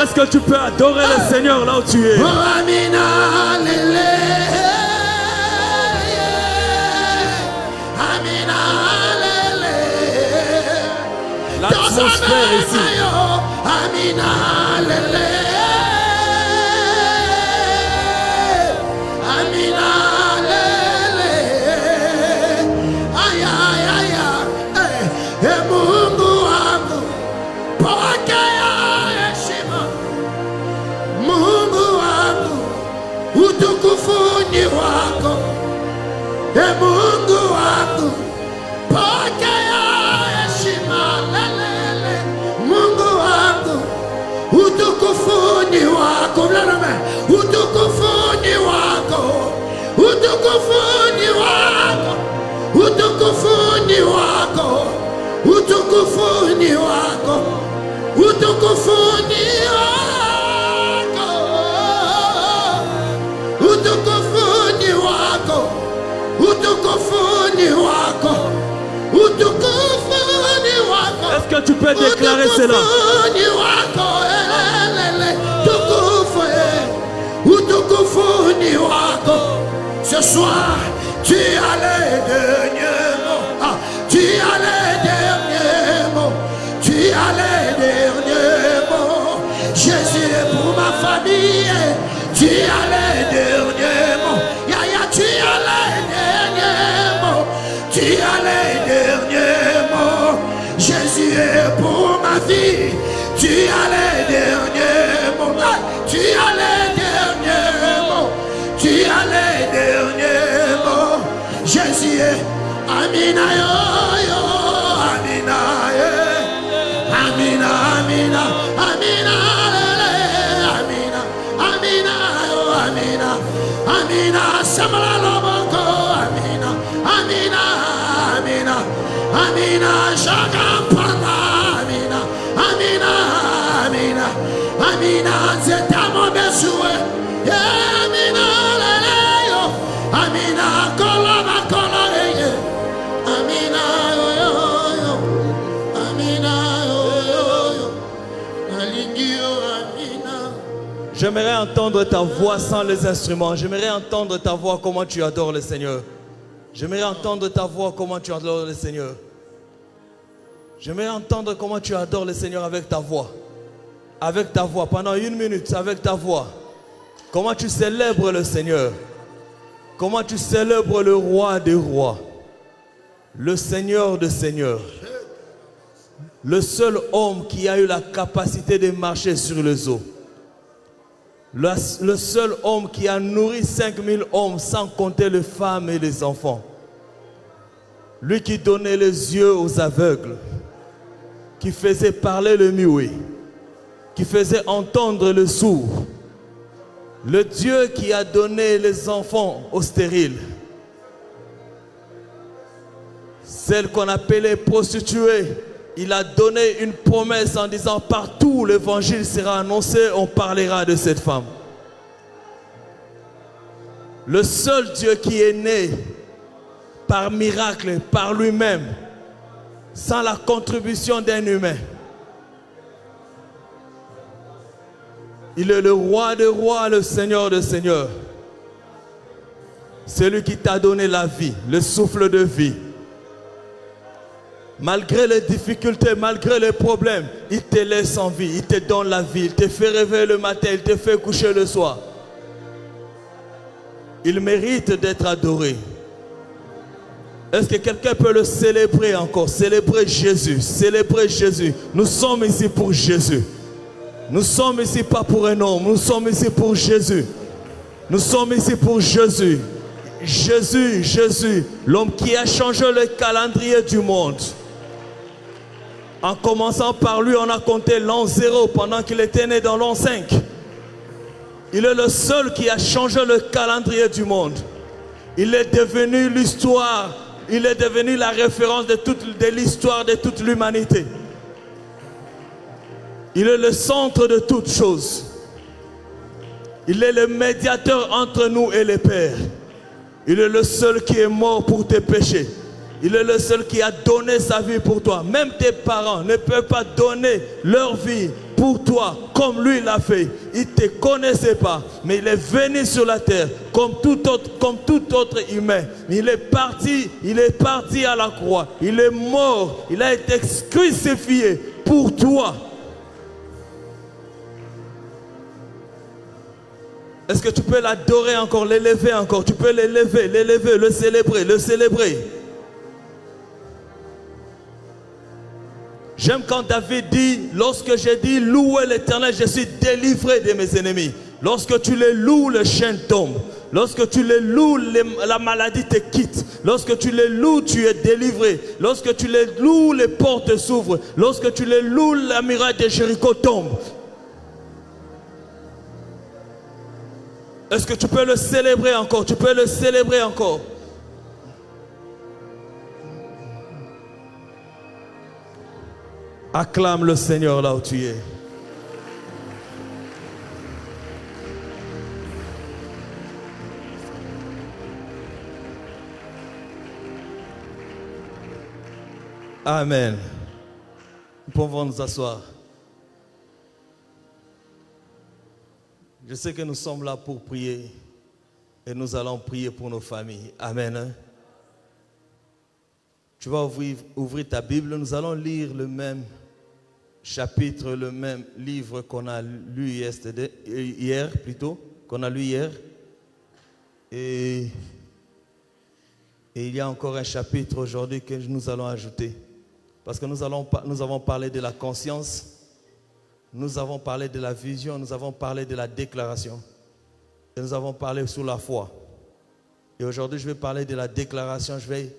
Est-ce que tu peux adorer le Seigneur là où tu es? L'atmosphère ici. Utukufuni wako, Mungu wangu, pokea heshima lelele. Mungu wangu, utukufuni wako, utukufuni wako, utukufuni wako, utukufuni wako, utukufuni wako, utukufuni wako. Utukufuni wako, utukufuni wako, utukufuni wako. Est-ce que tu peux déclarer cela? Utukufuni wako, utukufuni wako. Ce soir, tu as les derniers mots. Tu as les derniers mots. Tu as les derniers mots. Jésus est pour ma famille. Tu as les derniers mots. Tu as les derniers mots. Tu as les derniers mots. Jésus est pour ma vie. Tu as les derniers mots. Tu as les derniers mots. Tu as les derniers mots. Jésus est Amina yo yo. Amina yo. Amina, Amina, Amina. Amina, Samala Loboko, Amina, Amina, Amina, Amina, Shakampana, Amina, Amina, Amina, Amina, Zetamo Besue, Amina, Leleyo, Amina, Kolama, Kolare, Amina, yo, Amina, yo, Alingio, Amina. J'aimerais entendre ta voix sans les instruments. J'aimerais entendre ta voix comment tu adores le Seigneur. J'aimerais entendre ta voix comment tu adores le Seigneur. J'aimerais entendre comment tu adores le Seigneur avec ta voix. Avec ta voix, pendant 1 minute, avec ta voix. Comment tu célèbres le Seigneur. Comment tu célèbres le roi des rois. Le Seigneur des seigneurs. Le seul homme qui a eu la capacité de marcher sur les eaux. Le seul homme qui a nourri 5000 hommes sans compter les femmes et les enfants. Lui qui donnait les yeux aux aveugles, qui faisait parler le muet, qui faisait entendre le sourd. Le Dieu qui a donné les enfants aux stériles. Celle qu'on appelait prostituée, il a donné une promesse en disant partout l'évangile sera annoncé, on parlera de cette femme. Le seul Dieu qui est né par miracle, par lui-même, sans la contribution d'un humain. Il est le roi des rois, le Seigneur des seigneurs. Celui qui t'a donné la vie, le souffle de vie. Malgré les difficultés, malgré les problèmes, il te laisse en vie, il te donne la vie, il te fait réveiller le matin, il te fait coucher le soir. Il mérite d'être adoré. Est-ce que quelqu'un peut le célébrer encore? Célébrer Jésus, célébrer Jésus. Nous sommes ici pour Jésus. Nous sommes ici pas pour un homme, nous sommes ici pour Jésus. Nous sommes ici pour Jésus. Jésus, Jésus, l'homme qui a changé le calendrier du monde. En commençant par lui, on a compté l'an 0 pendant qu'il était né dans l'an 5. Il est le seul qui a changé le calendrier du monde. Il est devenu l'histoire, il est devenu la référence de l'histoire de toute l'humanité. Il est le centre de toutes choses. Il est le médiateur entre nous et les pères. Il est le seul qui est mort pour tes péchés. Il est le seul qui a donné sa vie pour toi. Même tes parents ne peuvent pas donner leur vie pour toi, comme lui l'a fait. Il ne te connaissait pas, mais il est venu sur la terre comme tout autre humain. Il est parti à la croix. Il est mort, il a été crucifié pour toi. Est-ce que tu peux l'adorer encore, l'élever encore? Tu peux l'élever, le célébrer. J'aime quand David dit, lorsque j'ai dit louer l'Éternel, je suis délivré de mes ennemis. Lorsque tu les loues, le chien tombe. Lorsque tu les loues, la maladie te quitte. Lorsque tu les loues, tu es délivré. Lorsque tu les loues, les portes s'ouvrent. Lorsque tu les loues, la muraille de Jéricho tombe. Est-ce que tu peux le célébrer encore? Tu peux le célébrer encore. Acclame le Seigneur là où tu es. Amen. Nous pouvons nous asseoir. Je sais que nous sommes là pour prier et nous allons prier pour nos familles. Amen. Tu vas ouvrir ta Bible. Nous allons lire le même chapitre, le même livre qu'on a lu hier. Et il y a encore un chapitre aujourd'hui que nous allons ajouter. Parce que nous avons parlé de la conscience. Nous avons parlé de la vision, nous avons parlé de la déclaration. Et nous avons parlé sur la foi. Et aujourd'hui, je vais parler de la déclaration. Je vais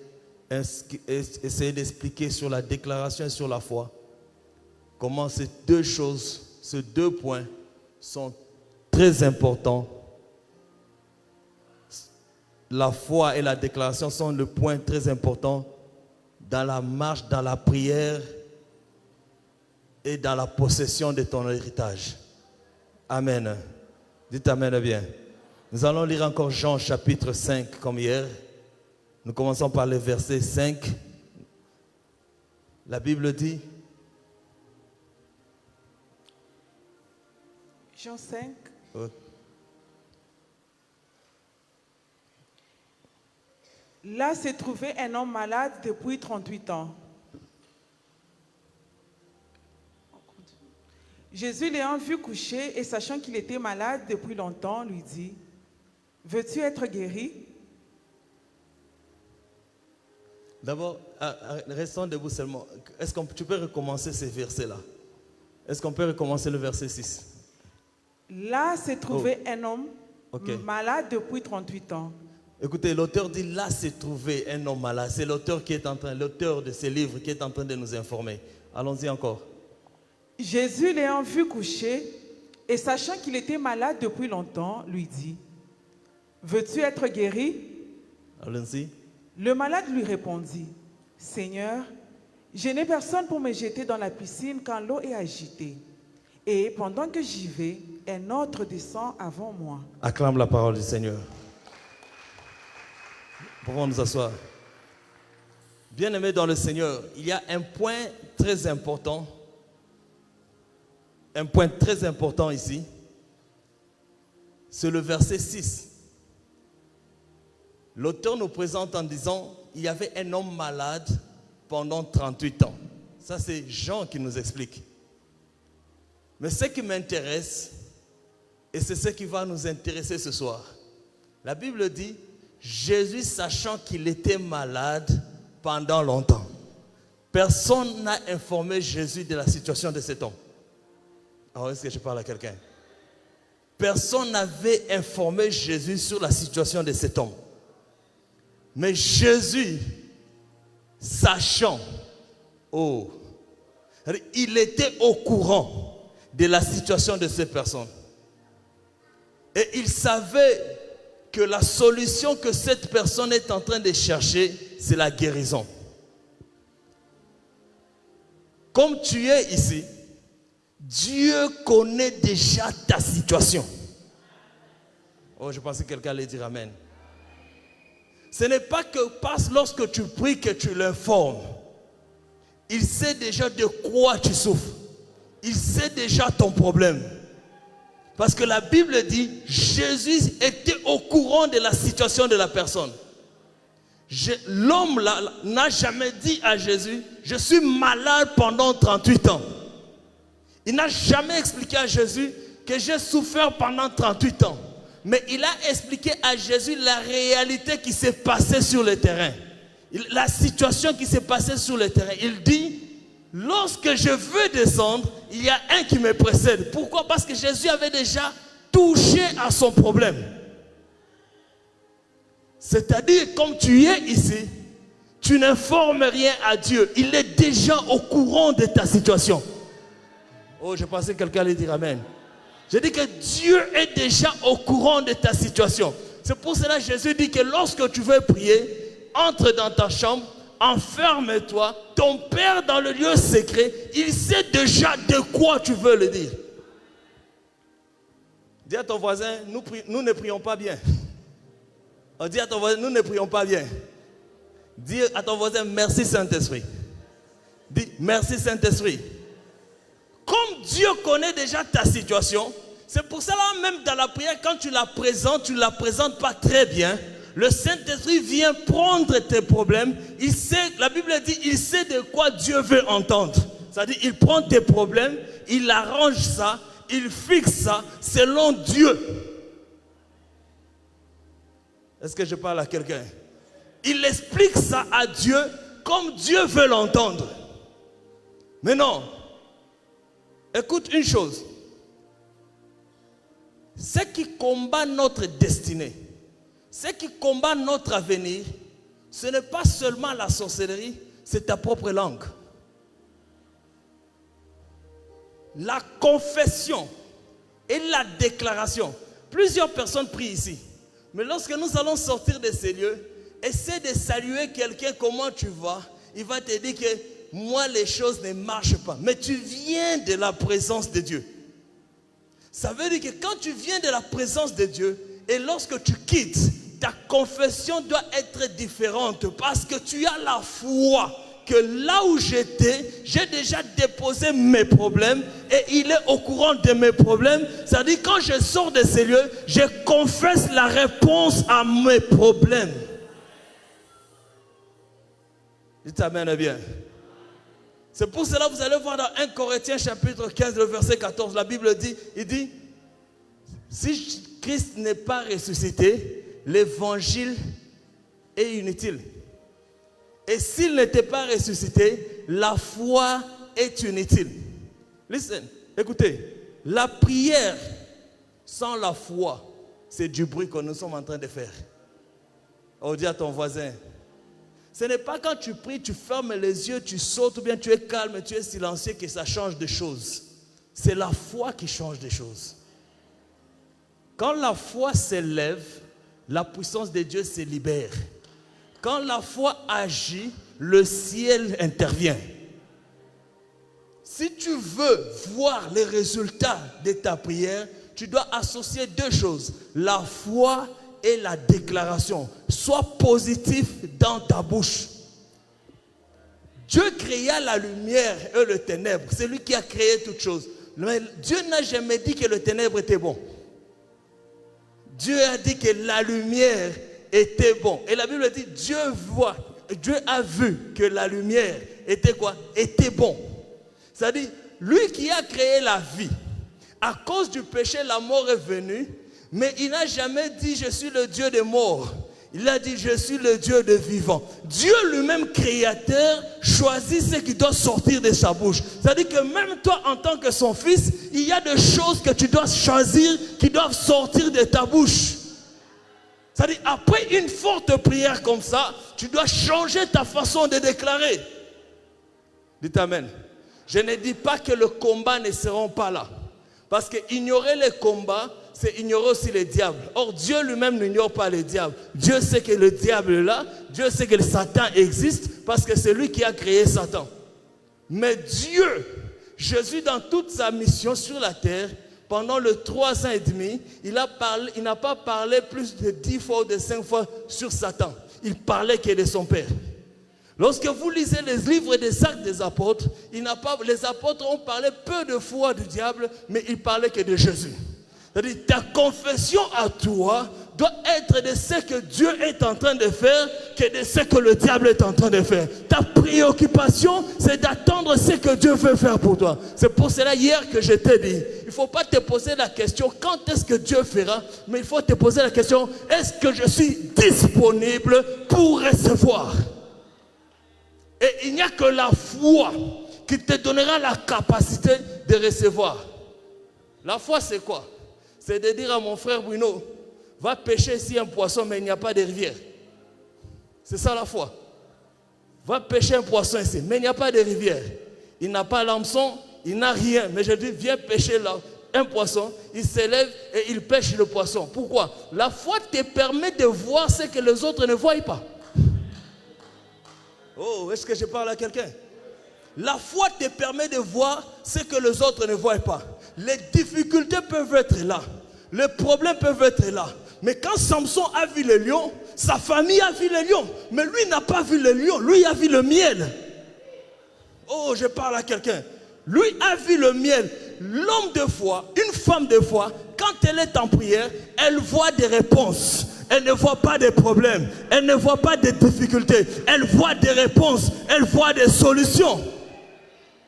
essayer d'expliquer sur la déclaration et sur la foi. Comment ces deux choses, ces deux points sont très importants. La foi et la déclaration sont le point très important dans la marche, dans la prière et dans la possession de ton héritage. Amen. Dites Amen bien. Nous allons lire encore Jean chapitre 5 comme hier. Nous commençons par le verset 5. La Bible dit... Jean 5. Là se trouvait un homme malade depuis 38 ans. Jésus l'ayant vu coucher et sachant qu'il était malade depuis longtemps, lui dit, « Veux-tu être guéri ?» D'abord, restons debout seulement. Est-ce que tu peux recommencer ces versets-là? Est-ce qu'on peut recommencer le verset 6? Là se trouvait un homme malade depuis 38 ans. Écoutez, l'auteur dit là se trouvait un homme malade. C'est l'auteur de ce livre qui est en train de nous informer. Allons-y encore. Jésus l'ayant vu coucher et sachant qu'il était malade depuis longtemps, lui dit, « Veux-tu être guéri ?» Allons-y. Le malade lui répondit, « Seigneur, je n'ai personne pour me jeter dans la piscine quand l'eau est agitée. Et pendant que j'y vais, un autre descend avant moi. » Acclame la parole du Seigneur. Pouvons nous asseoir. Bien-aimés dans le Seigneur, il y a un point très important. Un point très important ici. C'est le verset 6. L'auteur nous présente en disant, il y avait un homme malade pendant 38 ans. Ça, c'est Jean qui nous explique. Mais ce qui m'intéresse, et c'est ce qui va nous intéresser ce soir, la Bible dit, Jésus sachant qu'il était malade pendant longtemps. Personne n'a informé Jésus de la situation de cet homme. Alors, est-ce que je parle à quelqu'un? Personne n'avait informé Jésus sur la situation de cet homme. Mais Jésus, sachant, il était au courant de la situation de ces personnes. Et il savait que la solution que cette personne est en train de chercher, c'est la guérison. Comme tu es ici, Dieu connaît déjà ta situation. Oh, je pensais que quelqu'un allait dire Amen. Ce n'est pas que lorsque tu pries que tu l'informes. Il sait déjà de quoi tu souffres. il sait déjà ton problème. Parce que la Bible dit, Jésus était au courant de la situation de la personne. L'homme là n'a jamais dit à Jésus, je suis malade pendant 38 ans. Il n'a jamais expliqué à Jésus que j'ai souffert pendant 38 ans. Mais il a expliqué à Jésus la réalité qui s'est passée sur le terrain. La situation qui s'est passée sur le terrain. Il dit, lorsque je veux descendre, il y a un qui me précède. Pourquoi? Parce que Jésus avait déjà touché à son problème. C'est-à-dire, comme tu es ici, tu n'informes rien à Dieu. Il est déjà au courant de ta situation. Oh, je pensais que quelqu'un allait dire Amen. Je dis que Dieu est déjà au courant de ta situation. C'est pour cela que Jésus dit que lorsque tu veux prier, entre dans ta chambre, enferme-toi. Ton Père dans le lieu secret, il sait déjà de quoi tu veux le dire. Dis à ton voisin, nous ne prions pas bien. On dit à ton voisin, nous ne prions pas bien. Dis à ton voisin, merci Saint-Esprit. Dis, merci Saint-Esprit. Comme Dieu connaît déjà ta situation, c'est pour cela même dans la prière, quand tu la présentes pas très bien. Le Saint-Esprit vient prendre tes problèmes. Il sait, la Bible dit, il sait de quoi Dieu veut entendre. C'est-à-dire, il prend tes problèmes, il arrange ça, il fixe ça selon Dieu. Est-ce que je parle à quelqu'un? Il explique ça à Dieu comme Dieu veut l'entendre. Mais non. Écoute une chose. Ce qui combat notre destinée, ce qui combat notre avenir, ce n'est pas seulement la sorcellerie, c'est ta propre langue. La confession et la déclaration. Plusieurs personnes prient ici. Mais lorsque nous allons sortir de ces lieux, essaie de saluer quelqu'un, comment tu vas? Il va te dire que moi, les choses ne marchent pas. Mais tu viens de la présence de Dieu. Ça veut dire que quand tu viens de la présence de Dieu, et lorsque tu quittes, ta confession doit être différente. Parce que tu as la foi que là où j'étais, j'ai déjà déposé mes problèmes et il est au courant de mes problèmes. C'est-à-dire quand je sors de ces lieux, je confesse la réponse à mes problèmes. Dites amen bien. C'est pour cela que vous allez voir dans 1 Corinthiens chapitre 15, le verset 14, la Bible dit, il dit, si Christ n'est pas ressuscité, l'évangile est inutile. Et s'il n'était pas ressuscité, la foi est inutile. Listen, écoutez, la prière sans la foi, c'est du bruit que nous sommes en train de faire. On dit à ton voisin, ce n'est pas quand tu pries, tu fermes les yeux, tu sautes ou bien tu es calme, tu es silencieux que ça change de choses. C'est la foi qui change des choses. Quand la foi s'élève, la puissance de Dieu se libère. Quand la foi agit, le ciel intervient. Si tu veux voir les résultats de ta prière, tu dois associer deux choses, la foi et la déclaration. Sois positif dans ta bouche. Dieu créa la lumière et le ténèbre. C'est lui qui a créé toutes choses. Mais Dieu n'a jamais dit que le ténèbre était bon. Dieu a dit que la lumière était bon. Et la Bible dit, Dieu a vu que la lumière était quoi? Était bon. C'est-à-dire, lui qui a créé la vie, à cause du péché, la mort est venue, mais il n'a jamais dit, je suis le Dieu des morts. Il a dit, je suis le Dieu des vivants. Dieu lui-même, créateur, choisit ce qui doit sortir de sa bouche. C'est-à-dire que même toi, en tant que son fils, il y a des choses que tu dois choisir qui doivent sortir de ta bouche. C'est-à-dire, après une forte prière comme ça, tu dois changer ta façon de déclarer. Dites amen. Je ne dis pas que le combat ne sera pas là. Parce que ignorer les combats, c'est ignorer aussi le diable. Or, Dieu lui-même n'ignore pas le diable. Dieu sait que le diable est là. Dieu sait que le Satan existe parce que c'est lui qui a créé Satan. Mais Dieu, Jésus, dans toute sa mission sur la terre, pendant les 3 ans et demi, il n'a pas parlé plus de 10 fois ou de 5 fois sur Satan. Il parlait que de son Père. Lorsque vous lisez les livres des Actes des Apôtres, les apôtres ont parlé peu de fois du diable, mais ils parlaient que de Jésus. C'est-à-dire, ta confession à toi doit être de ce que Dieu est en train de faire que de ce que le diable est en train de faire. Ta préoccupation, c'est d'attendre ce que Dieu veut faire pour toi. C'est pour cela hier que je t'ai dit, il ne faut pas te poser la question quand est-ce que Dieu fera, mais il faut te poser la question, est-ce que je suis disponible pour recevoir? Et il n'y a que la foi qui te donnera la capacité de recevoir. La foi, c'est quoi? C'est de dire à mon frère Bruno, va pêcher ici un poisson, mais il n'y a pas de rivière. C'est ça la foi. Va pêcher un poisson ici, mais il n'y a pas de rivière. Il n'a pas l'hameçon, il n'a rien. Mais je dis, viens pêcher là un poisson, il s'élève et il pêche le poisson. Pourquoi? La foi te permet de voir ce que les autres ne voient pas. Oh, est-ce que je parle à quelqu'un? La foi te permet de voir ce que les autres ne voient pas. Les difficultés peuvent être là. Les problèmes peuvent être là. Mais quand Samson a vu le lion, sa famille a vu le lion. Mais lui n'a pas vu le lion, lui a vu le miel. Oh, je parle à quelqu'un. Lui a vu le miel. L'homme de foi, une femme de foi, quand elle est en prière, elle voit des réponses. Elle ne voit pas de problèmes. Elle ne voit pas de difficultés. Elle voit des réponses. Elle voit des solutions.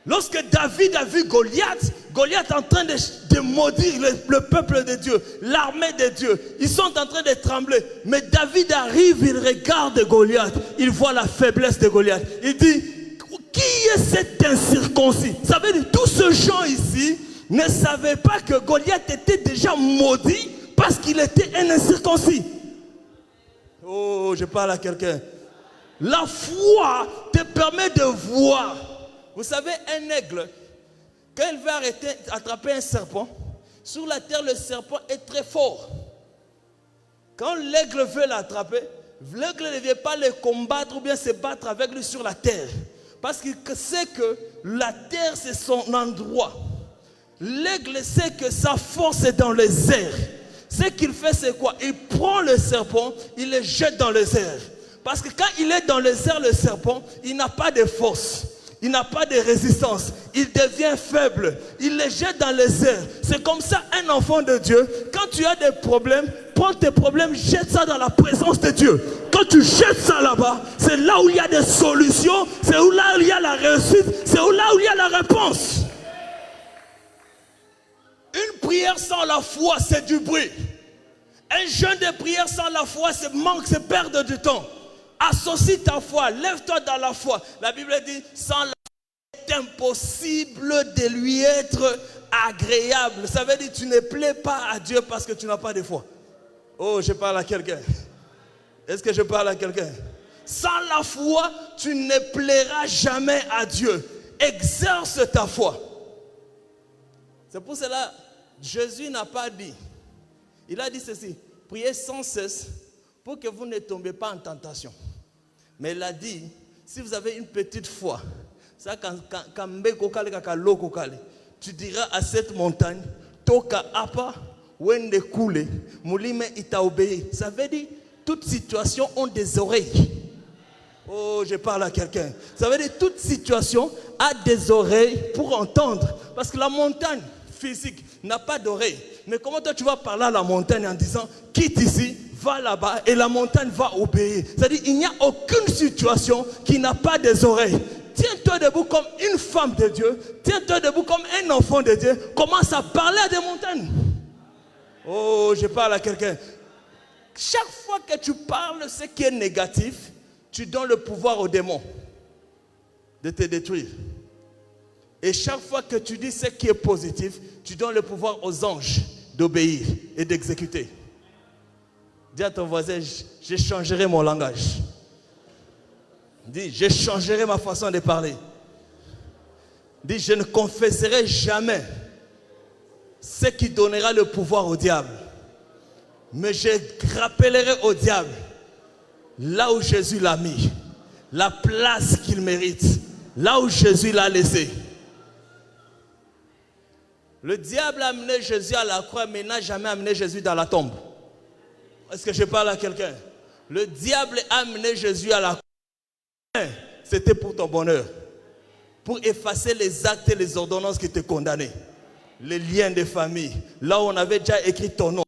Lorsque David a vu Goliath, Goliath en train de maudire le peuple de Dieu, l'armée de Dieu, ils sont en train de trembler. Mais David arrive, il regarde Goliath, il voit la faiblesse de Goliath. Il dit, qui est cet incirconcis? Ça veut dire, tous ces gens ici ne savaient pas que Goliath était déjà maudit parce qu'il était un incirconcis. Oh, je parle à quelqu'un. La foi te permet de voir. Vous savez, un aigle, quand il va attraper un serpent, sur la terre, le serpent est très fort. Quand l'aigle veut l'attraper, l'aigle ne vient pas le combattre ou bien se battre avec lui sur la terre. Parce qu'il sait que la terre, c'est son endroit. L'aigle sait que sa force est dans les airs. Ce qu'il fait, c'est quoi? Il prend le serpent, il le jette dans les airs. Parce que quand il est dans les airs, le serpent, il n'a pas de force. Il n'a pas de résistance. Il devient faible. Il les jette dans les airs. C'est comme ça un enfant de Dieu. Quand tu as des problèmes, prends tes problèmes, jette ça dans la présence de Dieu. Quand tu jettes ça là-bas, c'est là où il y a des solutions. C'est là où il y a la réussite. C'est là où il y a la réponse. Une prière sans la foi, c'est du bruit. Un jeûne de prière sans la foi, c'est manque, c'est perdre du temps. Associe ta foi, lève-toi dans la foi. La Bible dit, sans la foi, c'est impossible de lui être agréable. Ça veut dire, tu ne plais pas à Dieu parce que tu n'as pas de foi. Oh, je parle à quelqu'un. Est-ce que je parle à quelqu'un? Sans la foi, tu ne plairas jamais à Dieu. Exerce ta foi. C'est pour cela, Jésus n'a pas dit. Il a dit ceci, priez sans cesse pour que vous ne tombiez pas en tentation. Mais il a dit, si vous avez une petite foi, ça, tu diras à cette montagne, Toka apa, wende koule, moulime ita obéi. Ça veut dire, toute situation ont des oreilles. Oh, je parle à quelqu'un. Ça veut dire, toute situation a des oreilles pour entendre. Parce que la montagne physique n'a pas d'oreilles. Mais comment toi tu vas parler à la montagne en disant, quitte ici, va là-bas et la montagne va obéir. C'est-à-dire qu'il n'y a aucune situation qui n'a pas des oreilles. Tiens-toi debout comme une femme de Dieu. Tiens-toi debout comme un enfant de Dieu. Commence à parler à des montagnes. Oh, je parle à quelqu'un. Chaque fois que tu parles ce qui est négatif, tu donnes le pouvoir aux démons de te détruire. Et chaque fois que tu dis ce qui est positif, tu donnes le pouvoir aux anges d'obéir et d'exécuter. Dis à ton voisin, je changerai mon langage. Dis, je changerai ma façon de parler. Dis, je ne confesserai jamais ce qui donnera le pouvoir au diable. Mais je rappellerai au diable, là où Jésus l'a mis, la place qu'il mérite, là où Jésus l'a laissé. Le diable a amené Jésus à la croix, mais n'a jamais amené Jésus dans la tombe. Est-ce que je parle à quelqu'un? Le diable a amené Jésus à la croix. c'était pour ton bonheur. Pour effacer les actes et les ordonnances qui te condamnaient. Les liens de famille. Là où on avait déjà écrit ton nom.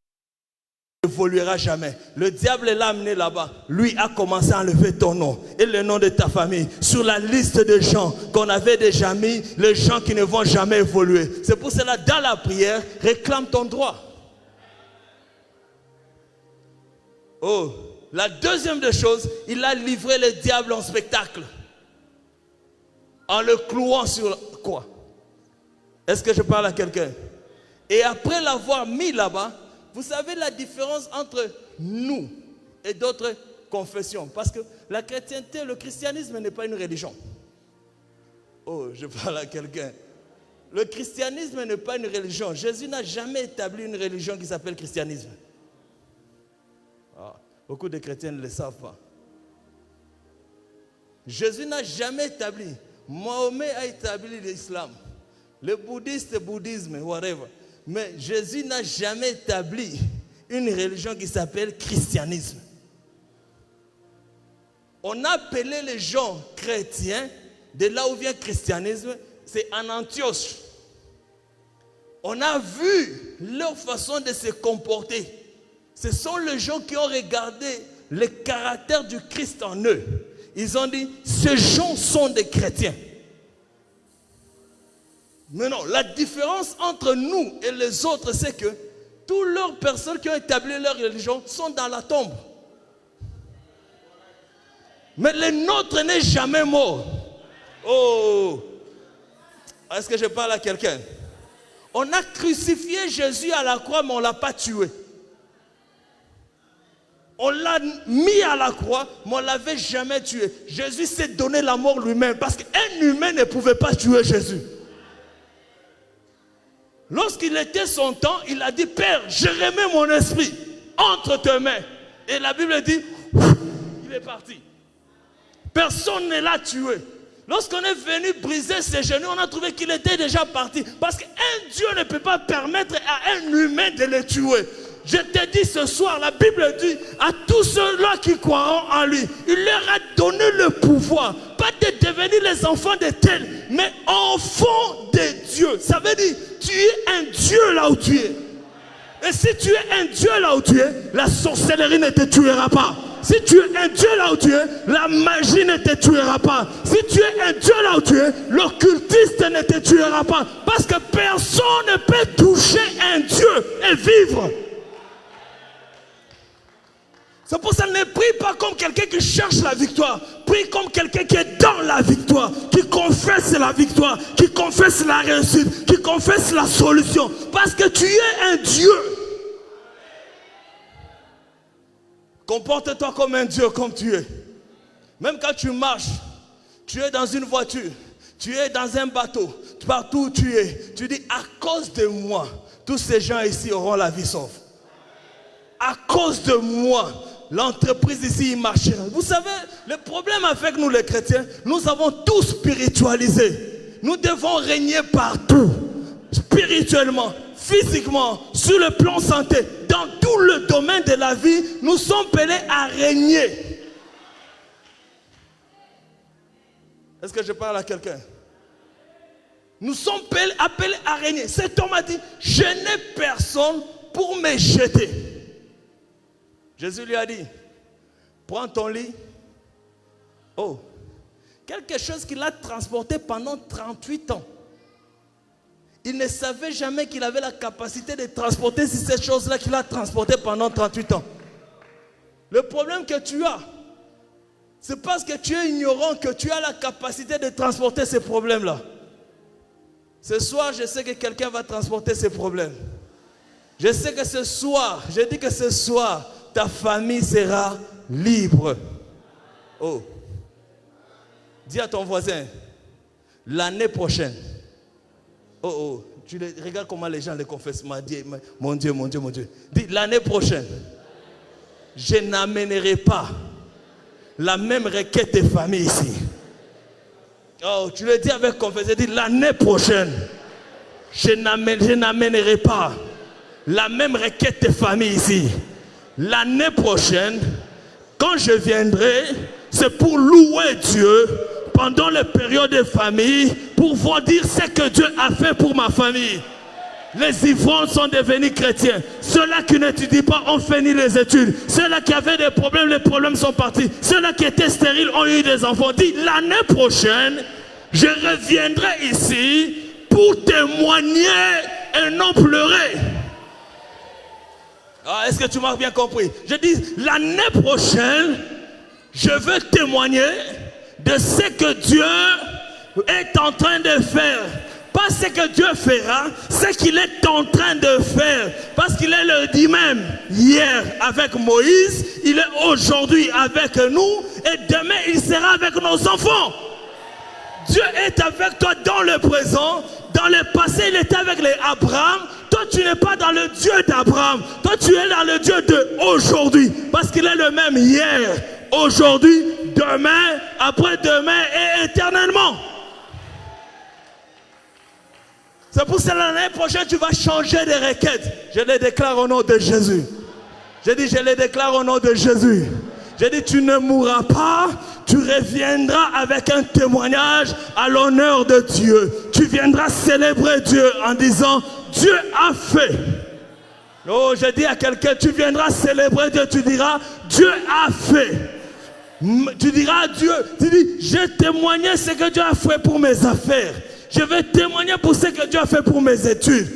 N'évoluera jamais. Le diable l'a amené là-bas. Lui a commencé à enlever ton nom et le nom de ta famille sur la liste de gens qu'on avait déjà mis, les gens qui ne vont jamais évoluer. C'est pour cela, dans la prière, réclame ton droit. Oh, la deuxième des choses, il a livré le diable en spectacle. En le clouant sur quoi? Est-ce que je parle à quelqu'un? Et après l'avoir mis là-bas, vous savez la différence entre nous et d'autres confessions. Parce que la chrétienté, le christianisme n'est pas une religion. Oh, je parle à quelqu'un. Le christianisme n'est pas une religion. Jésus n'a jamais établi une religion qui s'appelle christianisme. Ah, beaucoup de chrétiens ne le savent pas. Jésus n'a jamais établi. Mahomet a établi l'islam. Le bouddhiste, le bouddhisme, whatever. Mais Jésus n'a jamais établi une religion qui s'appelle christianisme. On a appelé les gens chrétiens, de là où vient le christianisme, c'est en Antioche. On a vu leur façon de se comporter. Ce sont les gens qui ont regardé le caractère du Christ en eux. Ils ont dit, ces gens sont des chrétiens. Mais non, la différence entre nous et les autres, c'est que toutes leurs personnes qui ont établi leur religion sont dans la tombe. Mais le nôtre n'est jamais mort. Oh! Est-ce que je parle à quelqu'un? On a crucifié Jésus à la croix, mais on ne l'a pas tué. On l'a mis à la croix, mais on ne l'avait jamais tué. Jésus s'est donné la mort lui-même, parce qu'un humain ne pouvait pas tuer Jésus. Lorsqu'il était son temps, il a dit, Père, je remets mon esprit entre tes mains. Et la Bible dit, il est parti. Personne ne l'a tué. Lorsqu'on est venu briser ses genoux, on a trouvé qu'il était déjà parti. Parce qu'un Dieu ne peut pas permettre à un humain de le tuer. Je te dis ce soir, la Bible dit à tous ceux-là qui croiront en lui, il leur a donné le pouvoir, pas de devenir les enfants de tels, mais enfants de Dieu. Ça veut dire, tu es un Dieu là où tu es. Et si tu es un Dieu là où tu es, la sorcellerie ne te tuera pas. Si tu es un Dieu là où tu es, la magie ne te tuera pas. Si tu es un Dieu là où tu es, l'occultiste ne te tuera pas. Parce que personne ne peut toucher un Dieu et vivre. C'est pour ça que ne prie pas comme quelqu'un qui cherche la victoire. Prie comme quelqu'un qui est dans la victoire, qui confesse la victoire, qui confesse la réussite, qui confesse la solution. Parce que tu es un Dieu. Comporte-toi comme un Dieu, comme tu es. Même quand tu marches, tu es dans une voiture, tu es dans un bateau, partout où tu es, tu dis, à cause de moi, tous ces gens ici auront la vie sauve. À cause de moi, l'entreprise ici il marchera. Vous savez, le problème avec nous les chrétiens, nous avons tout spiritualisé. Nous devons régner partout, spirituellement, physiquement, sur le plan santé, dans tout le domaine de la vie, nous sommes appelés à régner. Est-ce que je parle à quelqu'un? Nous sommes appelés à régner. Cet homme a dit, je n'ai personne pour me jeter. Jésus lui a dit, prends ton lit. Oh, quelque chose qu'il a transporté pendant 38 ans. Il ne savait jamais qu'il avait la capacité de transporter cette chose-là qu'il a transportée pendant 38 ans. Le problème que tu as, c'est parce que tu es ignorant que tu as la capacité de transporter ces problèmes-là. Ce soir, je sais que quelqu'un va transporter ces problèmes. Je sais que ce soir, je dis que ce soir, ta famille sera libre. Oh. Dis à ton voisin, l'année prochaine. Oh, oh, tu regardes comment les gens les confessent. Mon Dieu, mon Dieu, mon Dieu. Dis, l'année prochaine, je n'amènerai pas la même requête de famille ici. Oh, tu le dis avec confiance. Dis, l'année prochaine, je n'amènerai pas la même requête de famille ici. L'année prochaine, quand je viendrai, c'est pour louer Dieu, pendant les périodes de famille pour vous dire ce que Dieu a fait pour ma famille. Les ivrognes sont devenus chrétiens. Ceux-là qui n'étudient pas ont fini les études. Ceux-là qui avaient des problèmes, les problèmes sont partis. Ceux-là qui étaient stériles ont eu des enfants. Dit, l'année prochaine, je reviendrai ici pour témoigner et non pleurer. Ah, est-ce que tu m'as bien compris? Je dis, l'année prochaine, je veux témoigner de ce que Dieu est en train de faire. Pas ce que Dieu fera, ce qu'il est en train de faire. Parce qu'il est le dit même hier avec Moïse, il est aujourd'hui avec nous et demain il sera avec nos enfants. Dieu est avec toi dans le présent, dans le passé il était avec les Abraham. Toi tu n'es pas dans le Dieu d'Abraham, toi tu es dans le Dieu d'aujourd'hui. Parce qu'il est le même hier, aujourd'hui, demain, après-demain et éternellement. C'est pour cela l'année prochaine, tu vas changer de requêtes. Je les déclare au nom de Jésus. Je dis, je les déclare au nom de Jésus. Je dis, tu ne mourras pas, tu reviendras avec un témoignage à l'honneur de Dieu. Tu viendras célébrer Dieu en disant, Dieu a fait. Oh, je dis à quelqu'un, tu viendras célébrer Dieu, tu diras, Dieu a fait. Tu diras à Dieu, tu dis, j'ai témoigné ce que Dieu a fait pour mes affaires. Je vais témoigner pour ce que Dieu a fait pour mes études.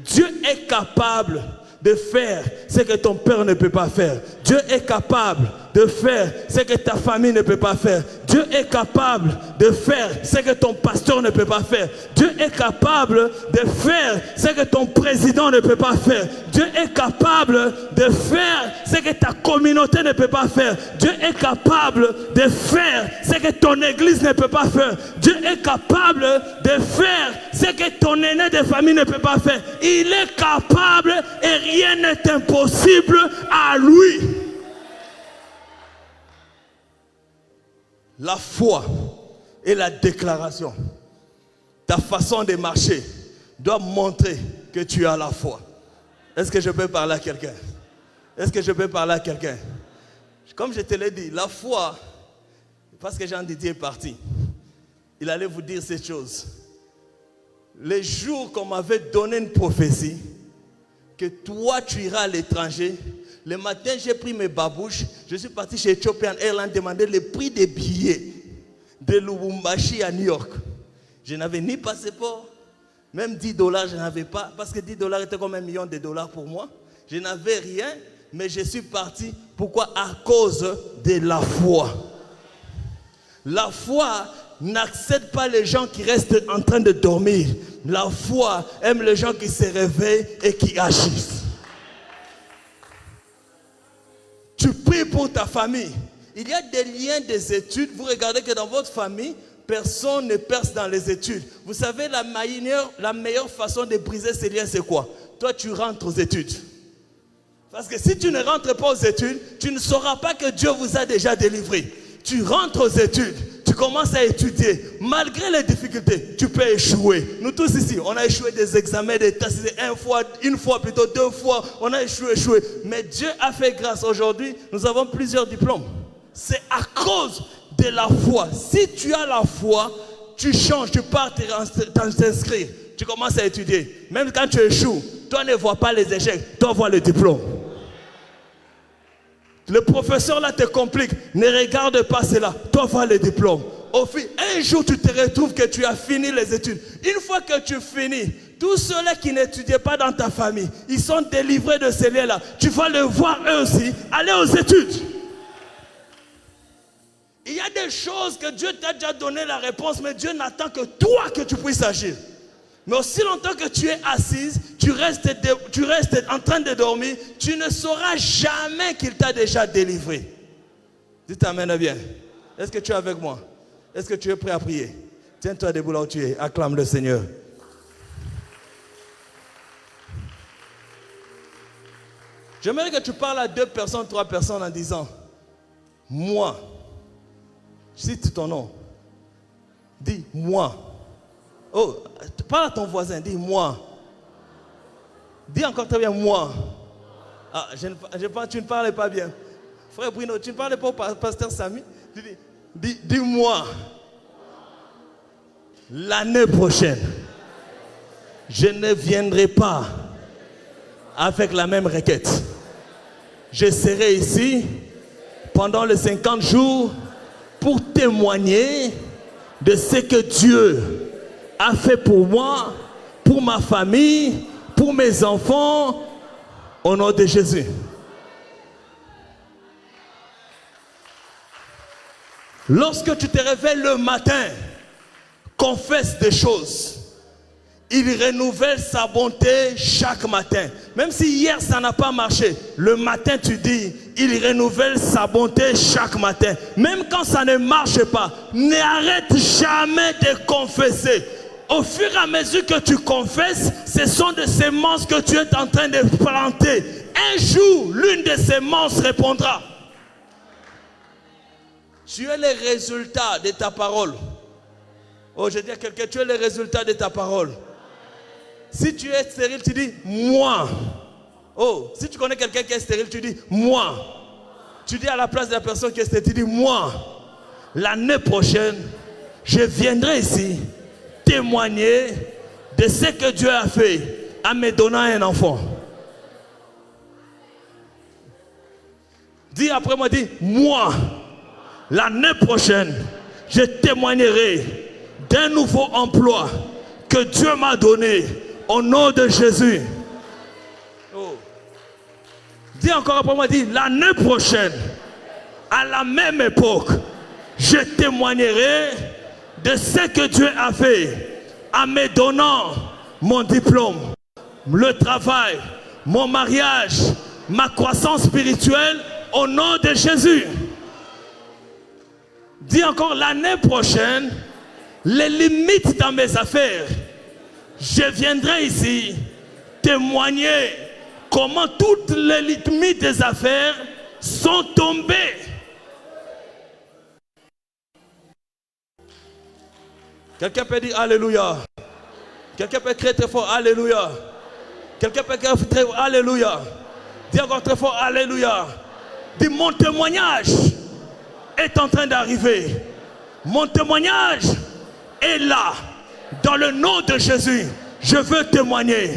Dieu est capable de faire ce que ton père ne peut pas faire. Dieu est capable de faire ce que ta famille ne peut pas faire. Dieu est capable de faire ce que ton pasteur ne peut pas faire. Dieu est capable de faire ce que ton président ne peut pas faire. Dieu est capable de faire ce que ta communauté ne peut pas faire. Dieu est capable de faire ce que ton église ne peut pas faire. Dieu est capable de faire ce que ton aîné de famille ne peut pas faire. Il est capable et rien n'est impossible à lui. La foi et la déclaration, ta façon de marcher doit montrer que tu as la foi. Est-ce que je peux parler à quelqu'un? Est-ce que je peux parler à quelqu'un? Comme je te l'ai dit, la foi, parce que Jean Didier est parti, il allait vous dire cette chose. Les jours qu'on m'avait donné une prophétie, que toi tu iras à l'étranger, le matin j'ai pris mes babouches, je suis parti chez Ethiopian Airlines demander le prix des billets de Lubumbashi à New York. Je n'avais ni passeport, même $10 je n'avais pas, parce que $10 était comme $1 million pour moi. Je n'avais rien, mais je suis parti. Pourquoi? À cause de la foi. La foi n'accepte pas les gens qui restent en train de dormir. La foi aime les gens qui se réveillent et qui agissent. Tu pries pour ta famille. Il y a des liens des études. Vous regardez que dans votre famille, personne ne perce dans les études. Vous savez, la meilleure façon de briser ces liens, c'est quoi? Toi, tu rentres aux études. Parce que si tu ne rentres pas aux études, tu ne sauras pas que Dieu vous a déjà délivré. Tu rentres aux études, tu commences à étudier. Malgré les difficultés, tu peux échouer. Nous tous ici, on a échoué des examens d'État, une fois plutôt, 2 fois, on a échoué. Mais Dieu a fait grâce. Aujourd'hui, nous avons plusieurs diplômes. C'est à cause de la foi. Si tu as la foi, tu changes, tu pars t'inscrire. Tu commences à étudier. Même quand tu échoues, toi ne vois pas les échecs, toi vois le diplôme. Le professeur là te complique, ne regarde pas cela, toi vois le diplôme. Un jour tu te retrouves que tu as fini les études. Une fois que tu finis, tous ceux-là qui n'étudiaient pas dans ta famille, ils sont délivrés de ces liens-là. Tu vas les voir eux aussi, aller aux études. Il y a des choses que Dieu t'a déjà donné la réponse, mais Dieu n'attend que toi que tu puisses agir. Mais aussi longtemps que tu es assise, tu restes en train de dormir, tu ne sauras jamais qu'il t'a déjà délivré. Dites amen bien. Est-ce que tu es avec moi? Est-ce que tu es prêt à prier? Tiens-toi debout là où tu es, acclame le Seigneur. J'aimerais que tu parles à 2 personnes, 3 personnes en disant, moi, cite ton nom, dis moi. Oh, parle à ton voisin, dis moi. Dis encore très bien moi. Ah, tu ne parles pas bien. Frère Bruno, tu ne parles pas au pasteur Samy. Dis moi. l'année prochaine, je ne viendrai pas avec la même requête. Je serai ici pendant les 50 jours pour témoigner de ce que Dieu a fait pour moi, pour ma famille, pour mes enfants, au nom de Jésus. Lorsque tu te réveilles le matin, confesse des choses. Il renouvelle sa bonté chaque matin. Même si hier ça n'a pas marché, le matin tu dis, il renouvelle sa bonté chaque matin. Même quand ça ne marche pas, n'arrête jamais de confesser. Au fur et à mesure que tu confesses, ce sont des semences que tu es en train de planter. Un jour, l'une des semences répondra. Tu es le résultat de ta parole. Oh, je dis à quelqu'un, tu es le résultat de ta parole. Si tu es stérile, tu dis moi. Oh, si tu connais quelqu'un qui est stérile, tu dis moi. Tu dis à la place de la personne qui est stérile, tu dis moi. L'année prochaine, je viendrai ici témoigner de ce que Dieu a fait en me donnant un enfant. Dis après moi, dis moi. L'année prochaine, je témoignerai d'un nouveau emploi que Dieu m'a donné au nom de Jésus. Oh. Dis encore après moi, dis l'année prochaine, à la même époque, je témoignerai de ce que Dieu a fait en me donnant mon diplôme, le travail, mon mariage, ma croissance spirituelle au nom de Jésus. Dis encore l'année prochaine, les limites dans mes affaires, je viendrai ici témoigner comment toutes les limites des affaires sont tombées. Quelqu'un peut dire Alléluia. Quelqu'un peut crier très fort Alléluia. Quelqu'un peut crier très fort Alléluia. Dis encore très fort Alléluia. Dis mon témoignage est en train d'arriver. Mon témoignage est là. Dans le nom de Jésus, je veux témoigner.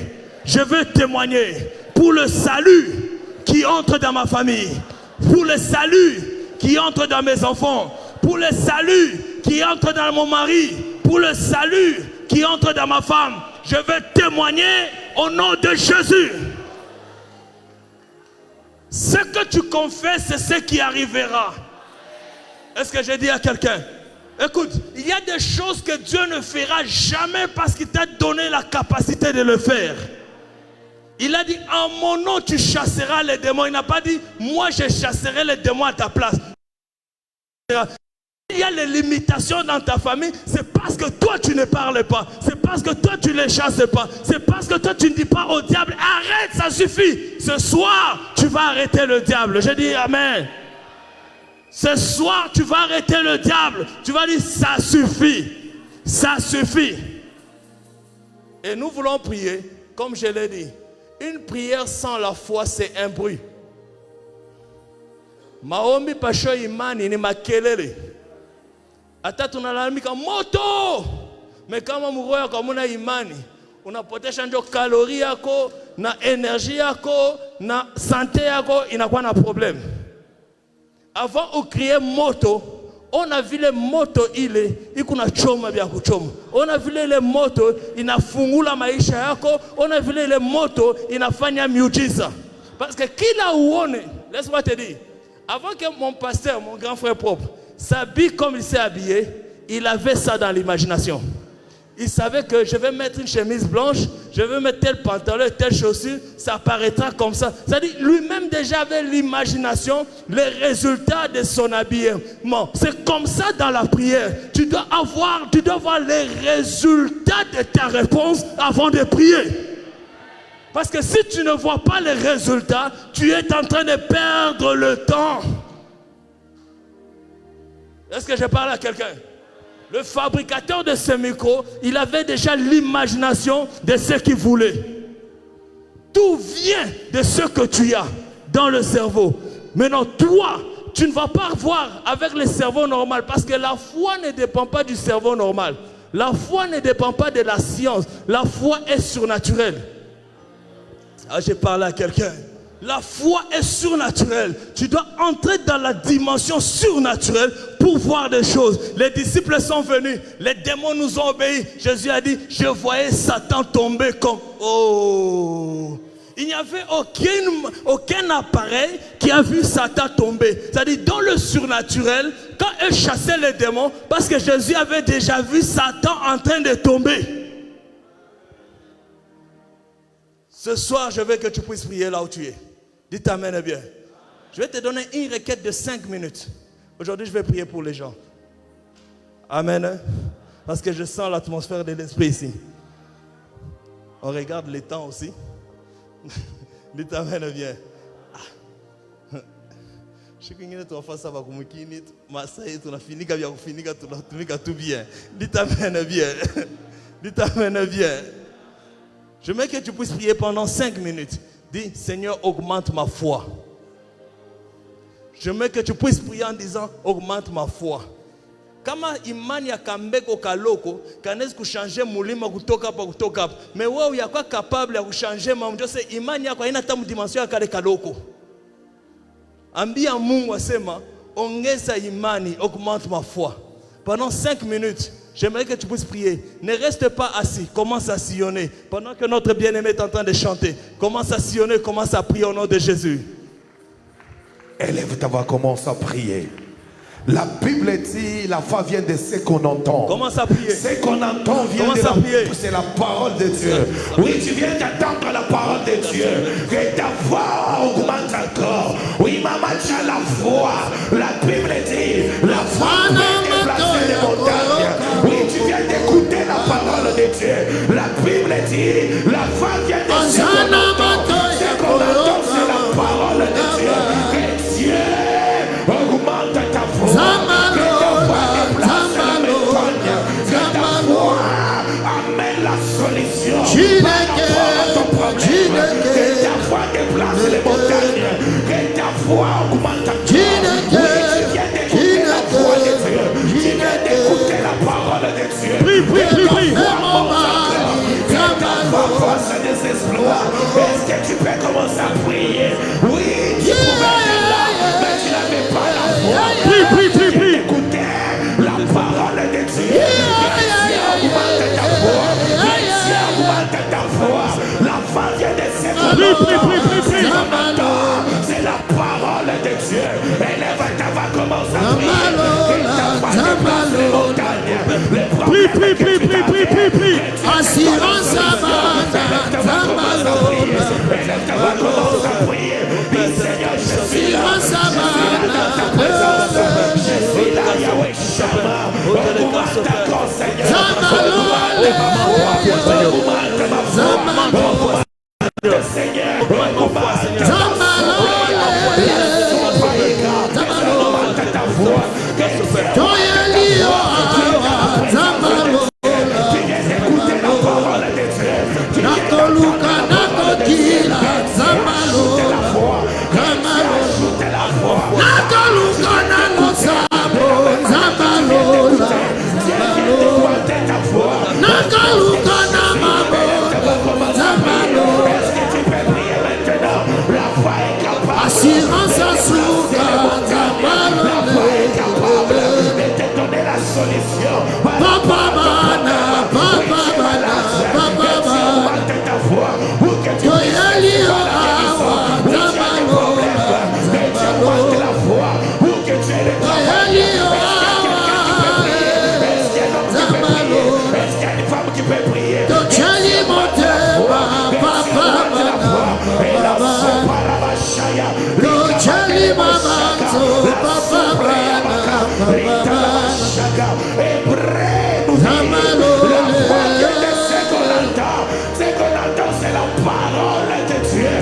Je veux témoigner pour le salut qui entre dans ma famille. Pour le salut qui entre dans mes enfants. Pour le salut qui entre dans mon mari. Pour le salut qui entre dans ma femme. Je veux témoigner au nom de Jésus. Ce que tu confesses, c'est ce qui arrivera. Est-ce que j'ai dit à quelqu'un? Écoute, il y a des choses que Dieu ne fera jamais parce qu'il t'a donné la capacité de le faire. Il a dit, en mon nom, tu chasseras les démons. Il n'a pas dit, moi, je chasserai les démons à ta place. Il y a les limitations dans ta famille, c'est parce que toi, tu ne parles pas. C'est parce que toi, tu ne les chasses pas. C'est parce que toi, tu ne dis pas au diable, arrête, ça suffit. Ce soir, tu vas arrêter le diable. Je dis Amen. Ce soir, tu vas arrêter le diable. Tu vas dire, ça suffit. Ça suffit. Et nous voulons prier, comme je l'ai dit. Une prière sans la foi, c'est un bruit. Maombi pasho imani ni makelele. Hata tunalalamika moto. Mais kama mroho kama una imani, unapotesha ndio kalori yako na energie yako na santé yako inakuwa na problème. Avant on criait moto, on a vu les moto ile ikuna choma vya kuchoma. On a vu les moto inafungula maisha yako, on a vu les moto inafanya miujiza. Parce que kila uone, laisse-moi te dire, avant que mon pasteur, mon grand frère propre, s'habille comme il s'est habillé, il avait ça dans l'imagination. Il savait que je vais mettre une chemise blanche, je vais mettre tel pantalon, telle chaussure, ça paraîtra comme ça. C'est-à-dire, lui-même déjà avait l'imagination, les résultats de son habillement. C'est comme ça dans la prière. Tu dois voir les résultats de ta réponse avant de prier. Parce que si tu ne vois pas les résultats, tu es en train de perdre le temps. Est-ce que je parle à quelqu'un? Le fabricateur de ce micro, il avait déjà l'imagination de ce qu'il voulait. Tout vient de ce que tu as dans le cerveau. Maintenant, toi, tu ne vas pas voir avec le cerveau normal parce que la foi ne dépend pas du cerveau normal. La foi ne dépend pas de la science. La foi est surnaturelle. Ah, j'ai parlé à quelqu'un. La foi est surnaturelle. Tu dois entrer dans la dimension surnaturelle pour voir des choses. Les disciples sont venus. Les démons nous ont obéi. Jésus a dit, je voyais Satan tomber comme... Oh! Il n'y avait aucun appareil qui a vu Satan tomber. C'est-à-dire dans le surnaturel, quand eux chassaient les démons, parce que Jésus avait déjà vu Satan en train de tomber. Ce soir, je veux que tu puisses prier là où tu es. Dis amen bien. Je vais te donner une requête de 5 minutes. Aujourd'hui, je vais prier pour les gens. Amen. Parce que je sens l'atmosphère de l'esprit ici. On regarde les temps aussi. Dis amen bien. Je sais que tu vas faire ça avec moi. Tu vas finir tout bien. Dis amen bien. Dis amen bien. Je veux que tu puisses prier pendant 5 minutes. Dis, Seigneur, augmente ma foi. Je veux que tu puisses prier en disant, augmente ma foi. Kama imani ya kambeko kaloko, kanezi kuchanger mulima kutoka hapa kutoka hapa. Mais wewe uyakuwa capable ya kuchanger mambo. Jose imani yako haina hata dimension ya kale kaloko. Ambia Mungu asema, ongeza imani, augmente ma foi. Pendant 5 minutes, j'aimerais que tu puisses prier. Ne reste pas assis. Commence à sillonner. Pendant que notre bien-aimé est en train de chanter, commence à sillonner, commence à prier au nom de Jésus. Élève ta voix, commence à prier. La Bible dit, la foi vient de ce qu'on entend. Commence à prier. Ce qu'on entend vient de la... C'est la parole de Dieu. Oui, tu viens d'entendre la parole de Dieu. Que ta foi augmente encore. Oui, maman, tu as la foi. La Bible dit, la foi peut déplacer les montagnes. Oui, tu viens d'écouter la parole de Dieu. La Bible dit, la foi vient de ce qu'on entend. Ce qu'on entend, c'est la parole de Dieu. Que Dieu augmente ta foi. Amène la solution. Que ta foi déplace les montagnes. Que ta foi augmente ta foi. Tu viens d'écouter la voix de Dieu. Tu viens d'écouter la parole de Dieu. Prie. Que ta foi fasse des exploits. Est-ce que tu peux commencer à prier? Oui, tu pouvais être là, mais tu n'avais pas la foi. Prie. Écoutez la parole de Dieu. Augmente ta foi. Augmente ta foi. La foi vient de ses Prie. C'est la parole de Dieu. Élève ta voix, commence à prier. Que ta foi déplace les montagnes. Prie. Assurance Élève ta voix, commence à prier. Dis Seigneur, je suis là. Je suis là dans ta présence. Je suis là, Yahweh Shammah. Augmente encore, Seigneur. Augmente ma foi. Seigneur, augmente ta voix. Tu viens d'écouter la parole de Dieu. Tu viens d'entendre la foi. Ajoute la foi. Est-ce que tu peux prier maintenant? La foi est capable. Assurance La foi est capable de te donner la solution. Augmente ta foi pour que tu puisses augmente la foi pour que tu aies le travail. Est-ce qu'il y a quelqu'un qui peut prier? Est-ce qu'il y a une femme qui peut prier? Et la sopa la bachaya. C'est la parole de Dieu.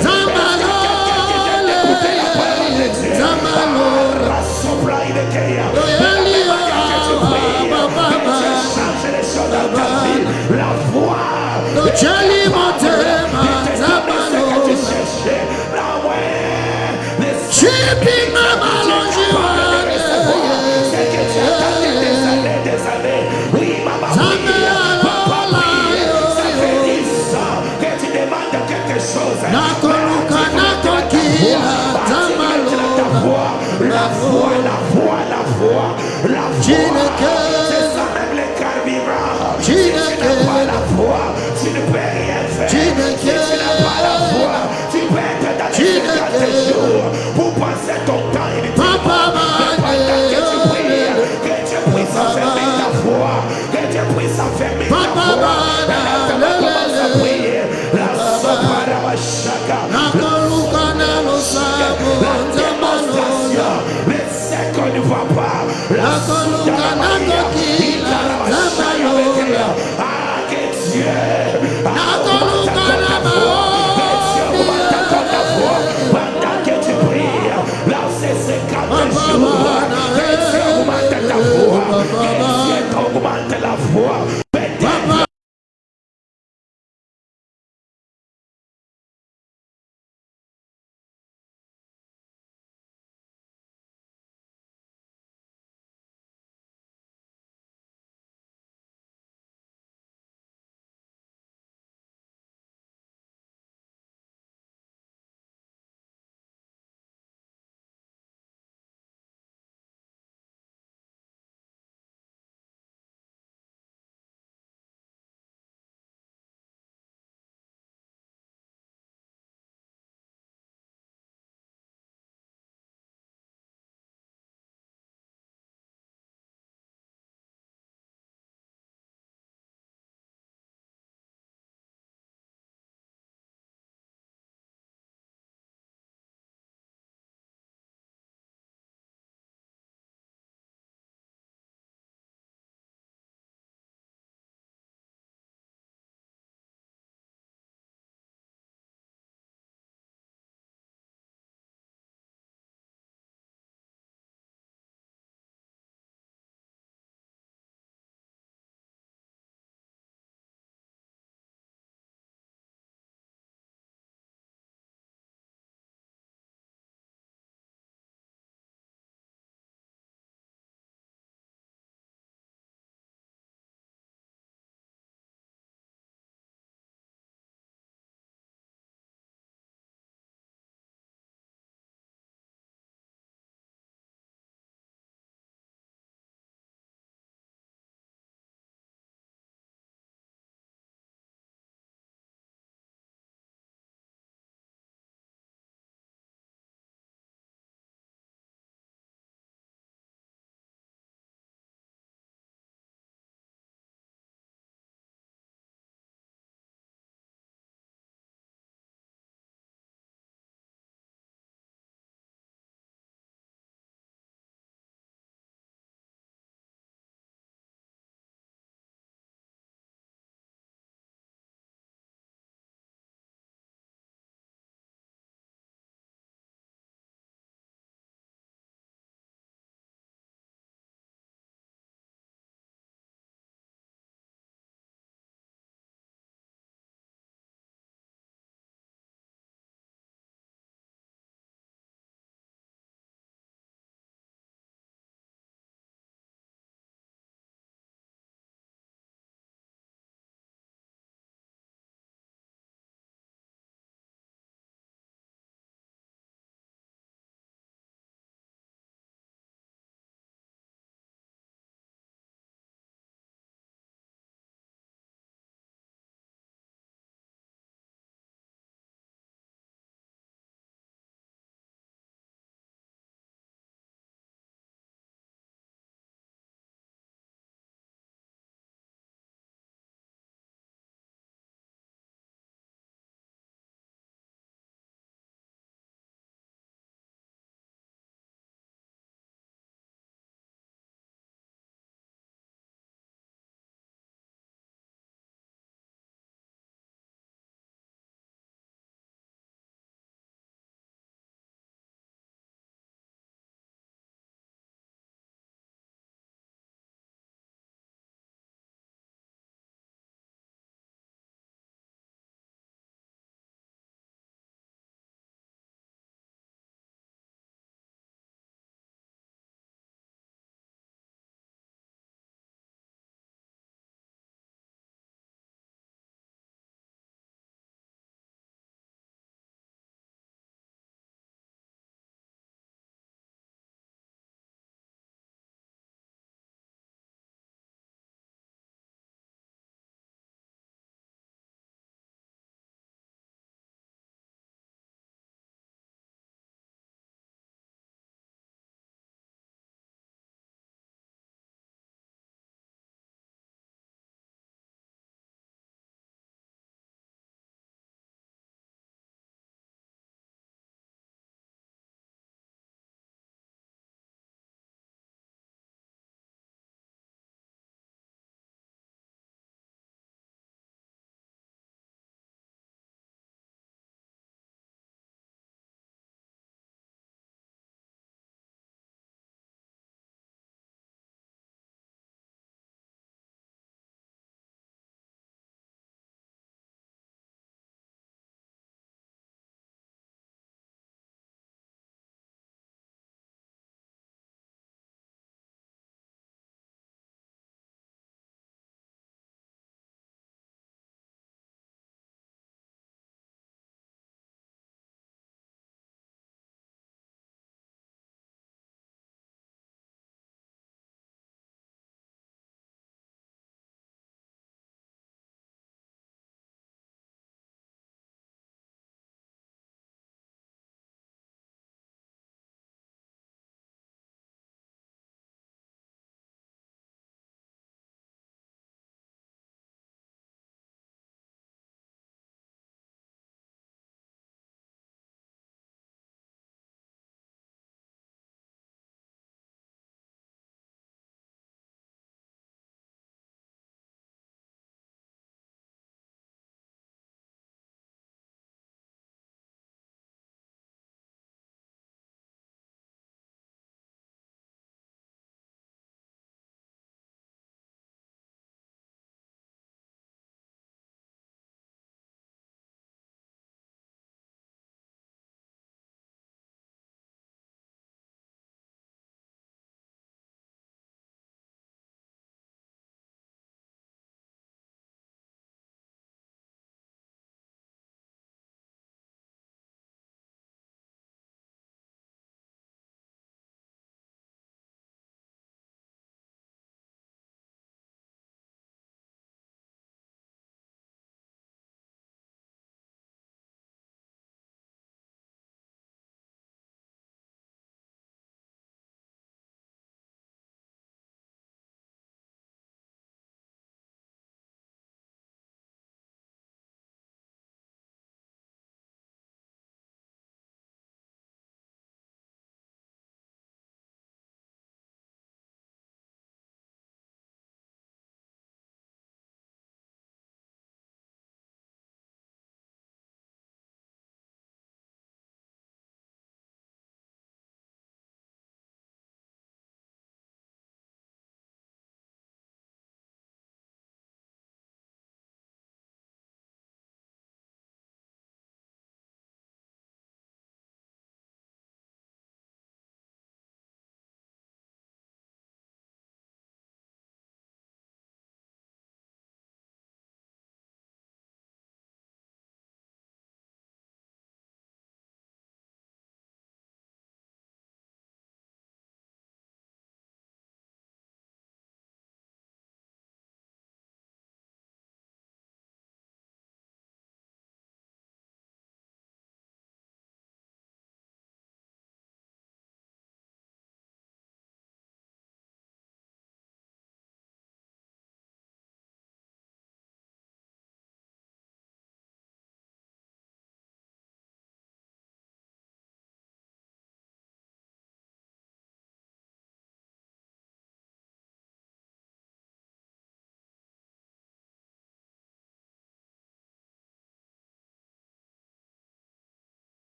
La voix. Oui, maman.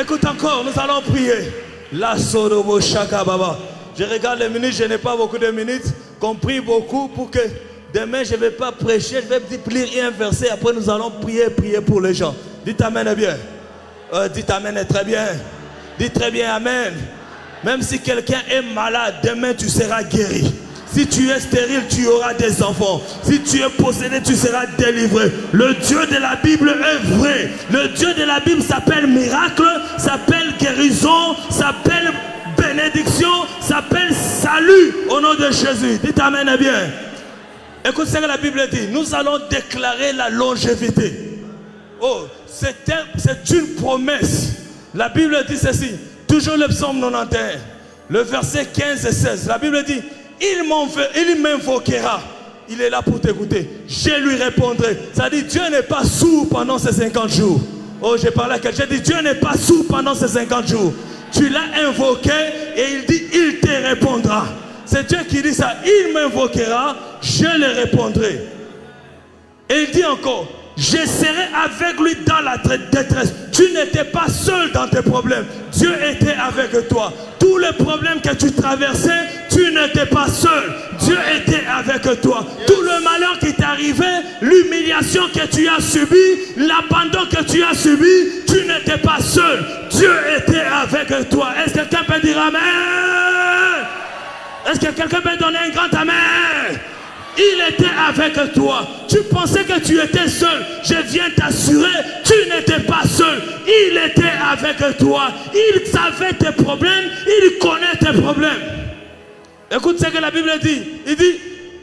Écoute encore, nous allons prier. La Sorobo Shaka Baba. Je regarde les minutes, je n'ai pas beaucoup de minutes. Qu'on prie beaucoup pour que demain je ne vais pas prêcher, je vais lire un verset. Après nous allons prier pour les gens. Dites Amen est bien. Dites Amen est très bien. Dites très bien Amen. Même si quelqu'un est malade, demain tu seras guéri. Si tu es stérile, tu auras des enfants. Si tu es possédé, tu seras délivré. Le Dieu de la Bible est vrai. Le Dieu de la Bible s'appelle miracle, s'appelle guérison, s'appelle bénédiction, s'appelle salut au nom de Jésus. Dites Amen et bien. Écoute ce que la Bible dit. Nous allons déclarer la longévité. Oh, c'est une promesse. La Bible dit ceci. Toujours le psaume 91, le verset 15 et 16. La Bible dit, il m'invoquera. Il est là pour t'écouter. Je lui répondrai. Ça dit, Dieu n'est pas sourd pendant ces 50 jours. Oh, j'ai parlé à quelqu'un. J'ai dit, Dieu n'est pas sourd pendant ces 50 jours. Tu l'as invoqué et il dit, il te répondra. C'est Dieu qui dit ça. Il m'invoquera, je le répondrai. Et il dit encore, je serai avec lui dans la détresse. Tu n'étais pas seul dans tes problèmes. Dieu était avec toi. Tous les problèmes que tu traversais, tu n'étais pas seul. Dieu était avec toi. Tout le malheur qui t'est arrivé, l'humiliation que tu as subie, l'abandon que tu as subi, tu n'étais pas seul. Dieu était avec toi. Est-ce que quelqu'un peut dire Amen? Est-ce que quelqu'un peut donner un grand Amen? Il était avec toi. Tu pensais que tu étais seul. Je viens t'assurer, tu n'étais pas seul. Il était avec toi. Il savait tes problèmes. Il connaît tes problèmes. Écoute ce que la Bible dit. Il dit,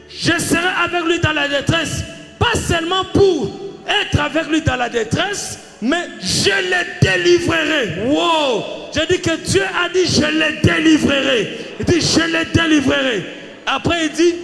je serai avec lui dans la détresse. Pas seulement pour être avec lui dans la détresse, mais je le délivrerai. Wow! Je dis que Dieu a dit, je le délivrerai. Il dit, je le délivrerai. Après, il dit,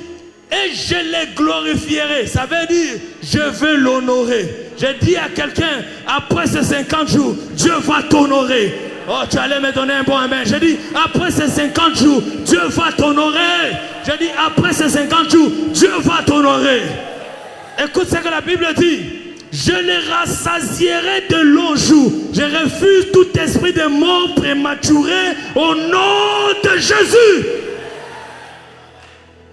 et je les glorifierai. Ça veut dire, je veux l'honorer. J'ai dit à quelqu'un, après ces 50 jours, Dieu va t'honorer. Oh, tu allais me donner un bon amen. J'ai dit, après ces 50 jours, Dieu va t'honorer. J'ai dit, après ces 50 jours, Dieu va t'honorer. Écoute ce que la Bible dit. Je les rassasierai de longs jours. Je refuse tout esprit de mort prématuré au nom de Jésus.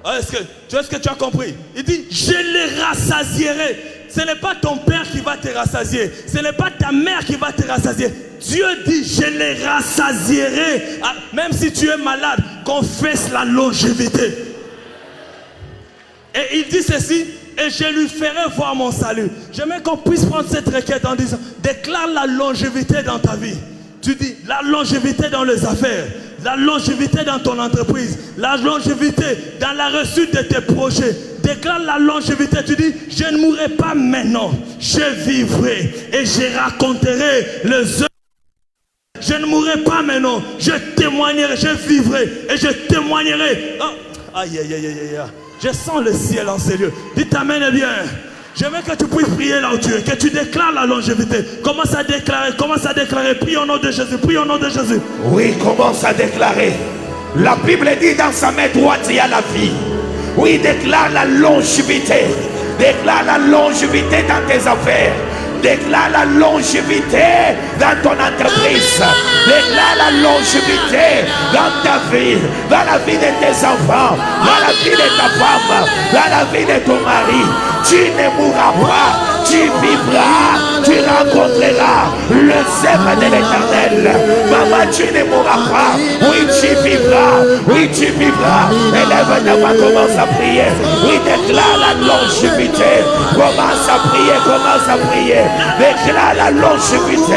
Est-ce que tu as compris? Il dit, je les rassasierai. Ce n'est pas ton père qui va te rassasier. Ce n'est pas ta mère qui va te rassasier. Dieu dit, je les rassasierai. Même si tu es malade, confesse la longévité. Et il dit ceci, et je lui ferai voir mon salut. J'aimerais qu'on puisse prendre cette requête en disant, déclare la longévité dans ta vie. Tu dis, la longévité dans les affaires. La longévité dans ton entreprise, la longévité dans la réussite de tes projets. Déclare la longévité, tu dis, je ne mourrai pas maintenant, je vivrai et je raconterai les œuvres. Je ne mourrai pas maintenant, je témoignerai, je vivrai et je témoignerai. Oh. Aïe, aïe, aïe, aïe, aïe. Je sens le ciel en ces lieux. Dites Amen bien. J'aimerais que tu puisses prier là où tu es, que tu déclares la longévité. Commence à déclarer. Prie au nom de Jésus, prie au nom de Jésus. Oui, commence à déclarer. La Bible dit dans sa main droite, il y a la vie. Oui, déclare la longévité. Déclare la longévité dans tes affaires. Déclare la longévité dans ton entreprise. Déclare la longévité dans ta vie, dans la vie de tes enfants, dans la vie de ta femme, dans la vie de ton mari. Tu ne mourras pas, tu vivras, tu rencontreras le zèbre de l'Éternel. Maman, tu ne mourras pas. Oui, tu vivras. Oui, tu vivras. Élève ta main, commence à prier. Oui, déclare la longévité. Commence à prier, commence à prier. Déclare la longévité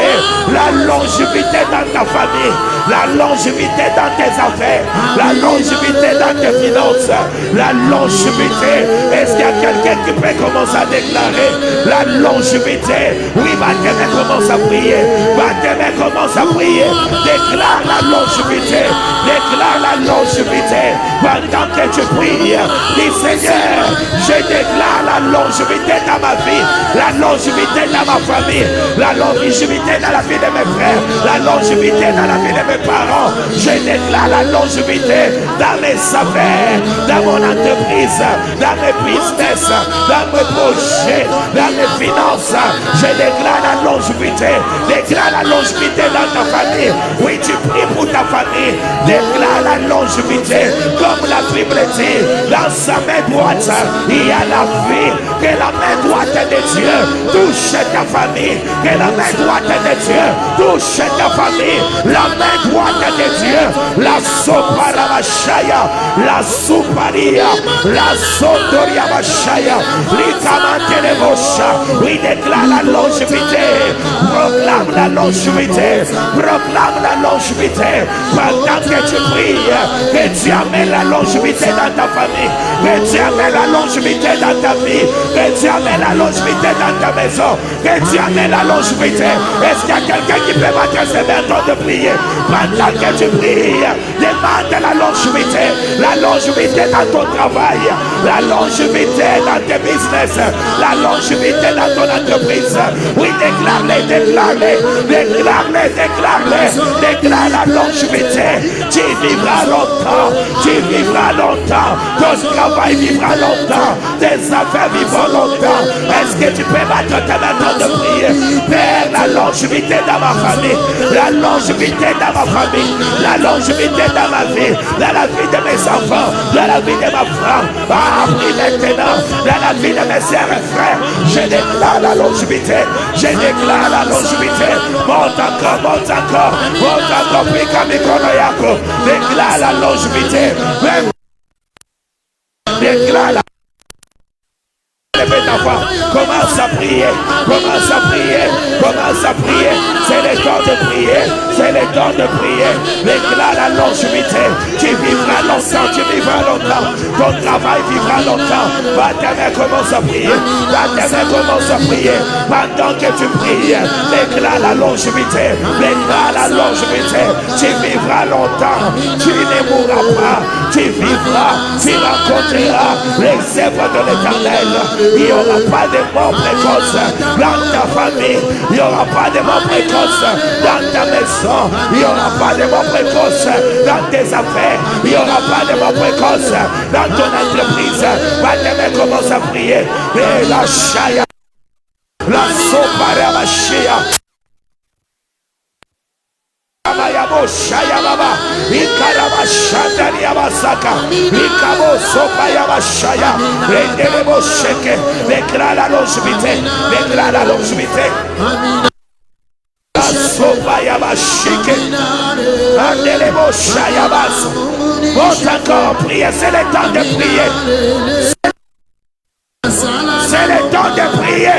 dans ta famille, la longévité dans tes affaires, la longévité dans tes finances, la longévité. Est-ce qu'il y a quelqu'un qui peut commencer à déclarer la longévité? Oui, Batémé commence à prier. Batémé commence à prier. Déclare la longévité. Déclare la longévité. Pendant que tu pries, prière. Dis Seigneur, je déclare la longévité dans ma vie, la longévité dans ma famille, la longévité dans la vie de mes frères, la longévité dans la vie de mes parents. Je déclare la longévité dans mes affaires, dans mon entreprise, dans mes business, dans mes projets, dans mes finances. Je déclare la longévité. Déclare la longévité dans ta famille. Oui, tu pries pour ta famille. Déclare la longévité. Comme la Bible dit, dans sa main droite, il y a la vie. Que la main droite de Dieu touche ta famille. Que la main droite de Dieu touche ta famille. La main droite de Dieu. La soparabashaya. La suparia. La sotoria bashaya. L'ikamante de bosha. Oui, déclare la longévité. Proclame la longévité. Proclame la longévité. Pendant que tu pries, que tu amènes la longévité dans ta famille. Que tu amènes la longévité dans ta vie. Que tu amènes la longévité dans ta maison. Que tu amènes la longévité. Est-ce qu'il y a quelqu'un qui peut battre ses mains en train de prier? Pendant que tu pries, demande la longévité. La longévité dans ton travail. La longévité dans tes business. La longévité dans ton entreprise. Oui, déclare-les, déclare-les, déclare-les, déclare-les. Déclare la longévité. Tu vivras longtemps. Tu vivras longtemps. Ton travail vivra longtemps. Tes affaires vivront longtemps. Est-ce que tu peux battre ta main de prier? Père, la longévité dans ma famille. La longévité dans ma famille. La longévité dans ma vie. Dans la vie de mes enfants. Dans la vie de ma femme. Prie maintenant. Dans la vie de mes sœurs et frères. Je déclare la longévité. Je déclare la longévité. Monte encore, monte encore. Monte encore. Déclare la longévité. Déclare la commence à prier, commence à prier, commence à prier. C'est le temps de prier, c'est le temps de prier. Déclare la longévité. Tu vivras longtemps, tu vivras longtemps. Ton travail vivra longtemps. Va ta main, commence à prier. Va ta main, commence à prier. Pendant que tu pries, déclare la longévité. Déclare la longévité. Tu vivras longtemps. Tu ne mourras pas. Tu vivras. Tu rencontreras les œuvres de l'Éternel. Il n'y aura pas de mort précoce dans ta famille. Il n'y aura pas de mort précoce dans ta maison. Il n'y aura pas de mort précoce dans tes affaires. Il n'y aura pas de mort précoce dans ton entreprise. Maintenant, commence à prier. Et la chaya, la soparabashia. Shaya baba, ikaraba shandani abasaka, ikabo sopa yabashaya, rendelebo sheke, déclare la longévité, déclare la longévité. La sopa yabashike, rendelebo shaya bas. Monte encore, prier, c'est le temps de prier. C'est le temps de prier.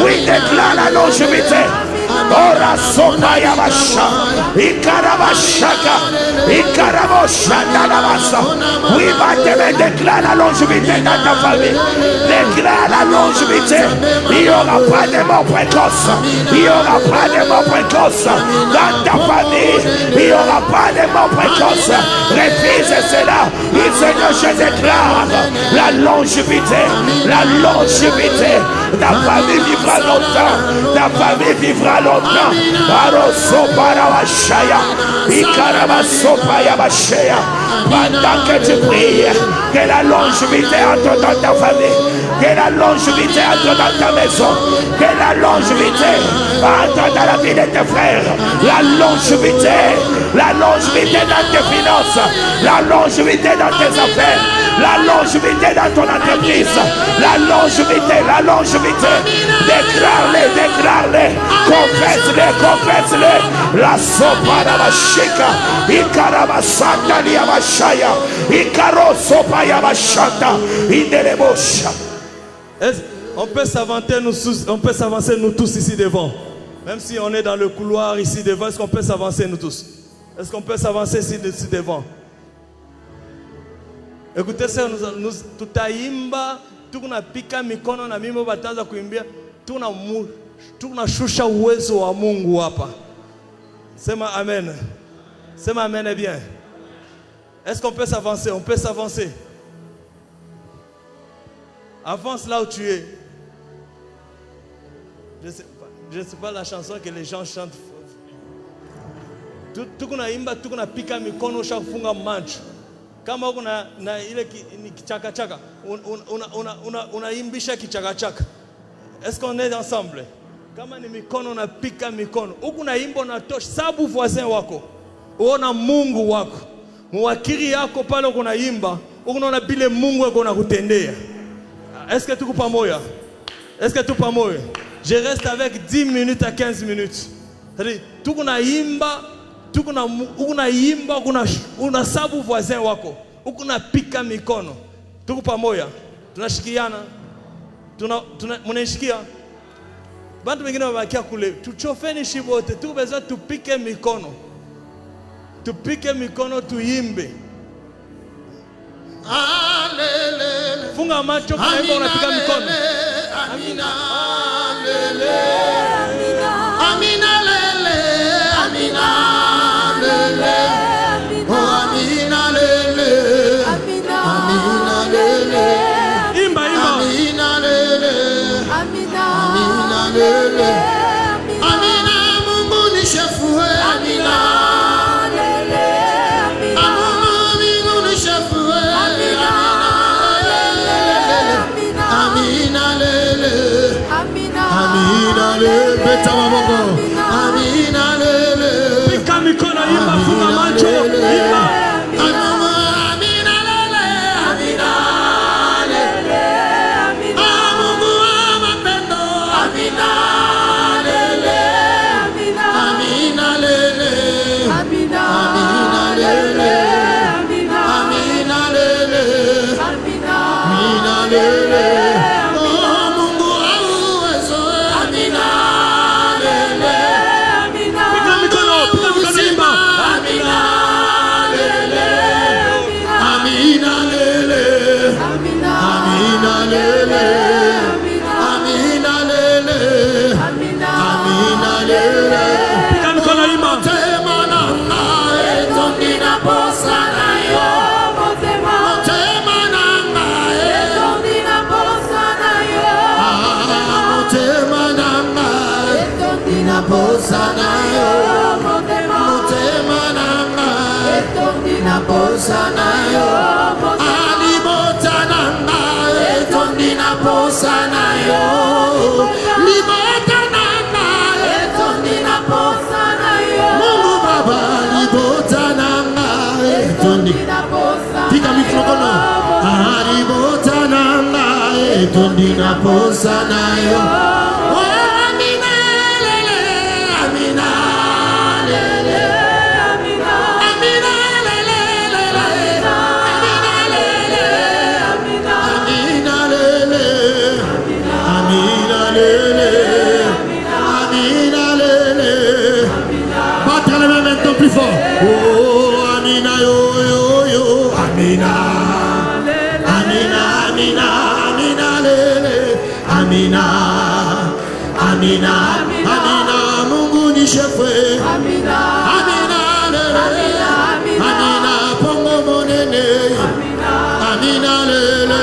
Oui, déclare la longévité. Ora sopa yabasha, ikarabashaka, ikarabashanda labasa. Oui, déclare la longévité dans ta famille. Déclare la longévité. Il n'y aura pas de mort précoce. Il n'y aura pas de mort précoce dans ta famille. Il n'y aura pas de mort précoce. Refuse cela. Oui, Seigneur, je déclare la longévité. La longévité. Ta famille vivra longtemps. Ta famille vivra longtemps. Pendant que tu pries, que la longévité entre dans ta famille, que la longévité entre dans ta maison, que la longévité entre dans la vie de tes frères, la longévité dans tes finances, la longévité dans tes affaires, la longévité dans ton entreprise, la longévité, déclare-les, déclare-les, confesse-les, la sopa d'Abashika, Ikarabasanda Liabashaya, Ikaro sopa Yabashanda, Indelebosha. On peut s'avancer nous tous ici devant. Même si on est dans le couloir ici devant, est-ce qu'on peut s'avancer nous tous? Est-ce qu'on peut s'avancer ici devant? Écoutez ça, nous tutaimba, tunapika mikono na mimi bataanza kuimbia, tunashusha uwezo wa Mungu hapa. Sema amen. Sema amen bien. Est-ce qu'on peut s'avancer? On peut s'avancer. Avance là où tu es. Je ne sais pas la chanson que les gens chantent. Tukuna imba, tukuna pika mikono shafunga macho. Kama kuna na ile kichaka chaka, unaimbisha kichaka chaka. Est-ce qu'on est ensemble? Kama ni mikono unapika mikono. Huku na imbo na tosha sabu voisin wako. Uona Mungu wako. Mwakiri yako pale kuna imba, unaona bile Mungu wako anakutendea. Est-ce que tuko pamoja? Est-ce que tuko pamoja? Je reste avec 10 minutes à 15 minutes. C'est-à-dire, tukuna imba, una sabu voisin wako. Ukuna pika mikono. Tuko pamoja. Tunashikiana. Mnashikia. Bantu wengine wabakia kule. Tuchofeni shibote. Tuko besoin tupike mikono. Tupike mikono tuimbe. Alele. Funga macho kwa hivyo unapika mikono. Amina lele. Amina lele. Amina lele. Oh amina lele. Amina lele. Imba imba. Amina lele. Amina lele. Amina Mungu ni shefu. Amina. Amina lele, beta mabongo. Amina lele. Pika mikono imba, funga macho imba. Amina lele, amina lele. Mungu wa mapendo. Amina lele. Amina lele. Amina lele. Amina lele. Amina lele. Tika mikrofono. Aribota nanga etondina posa nayo. Amina lele, amina lele, amina lele, amina lele, amina lele, amina lele, amina lele. Battre les mains maintenant plus fort. Oh amina yo yo yo, amina, amina, amina, amina lele, amina, amina, amina, Mungu ni shefe, amina, amina lele, amina, pongo monene, amina lele,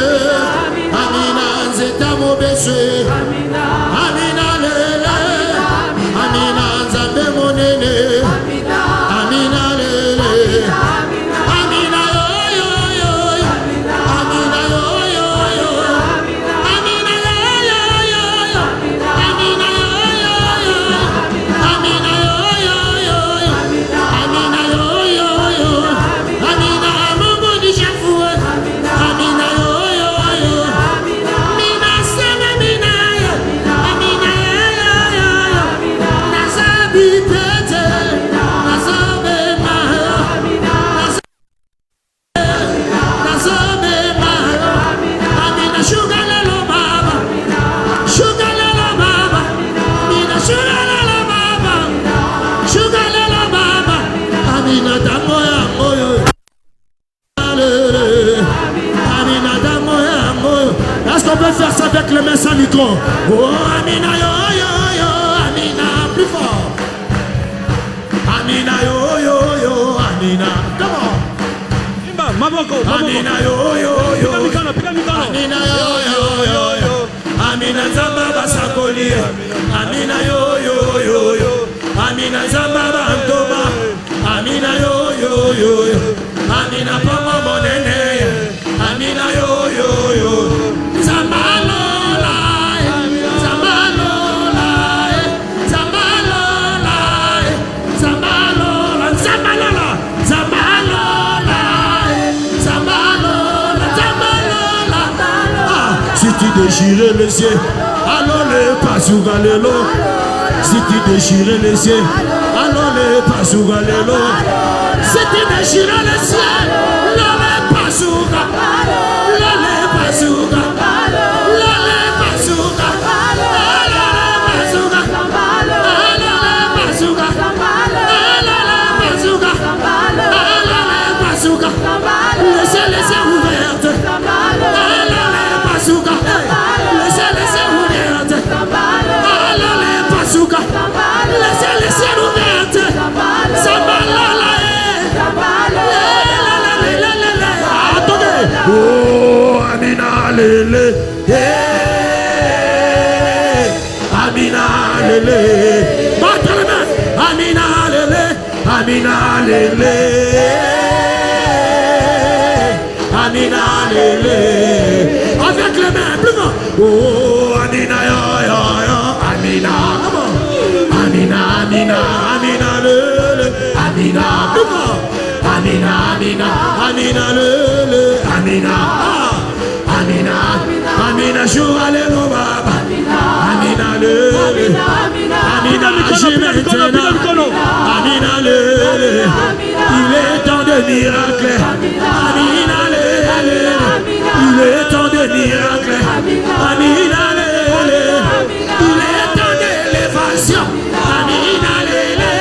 amina, nzeta mobeswe, amina lele, amina, nzambe monene, amina lele, amina yo yo yo, amina yo yo yo, amina yo yo yo, amina yo yo yo, amina yo yo yo, amina yo yo yo, amina Mungu ni shefu, amina yo yo yo, amina sema amina yo, amina yo yo yo, nasabi pete, nasabe mayo, nasabe mayo, amina shugalelo baba, shugalelo baba, amina shugalelo baba, shugalelo baba, amina tango ya moyo, amina tango ya moyo. Est-ce qu'on peut faire ça avec les mains sans micro? Oh amina yo yo yo, amina plus fort, amina yo yo yo, amina. Come on. Imba, mabo. Amina yo yo yo. Amina yo yo yo yo. Amina zamba basakoli. Amina yo yo yo yo. Amina zamba bantoba. Amina yo yo yo yo. Amina papa monene. Amina yo yo yo. Zambalola, zambalola, zambalola, zambalola, zambalola, zambalola, zambalola, zambalola. Ah, si tu déchirais le ciel, alors le pasougalelo. Si tu déchirais le ciel, alors le pasougalelo. Si tu déchirais le ciel, alors le pasougalelo. Oh, Amina lele, Amina lele, Amina lele, Amina lele, Amina lele, avec les mains, plus loin. Oh, Amina ya ya ya, Amina, Amina, Amina, Amina lele, Amina, plus loin. Amina, Amina, Amina lele, Amina, Amina, Amina, jour allez nos baba, Amina lele, Amina, j'ai maintenant, Amina lele, il est temps de miracle, Amina lele, il est temps de miracle, Amina lele, il est temps d'élévation, Amina lele,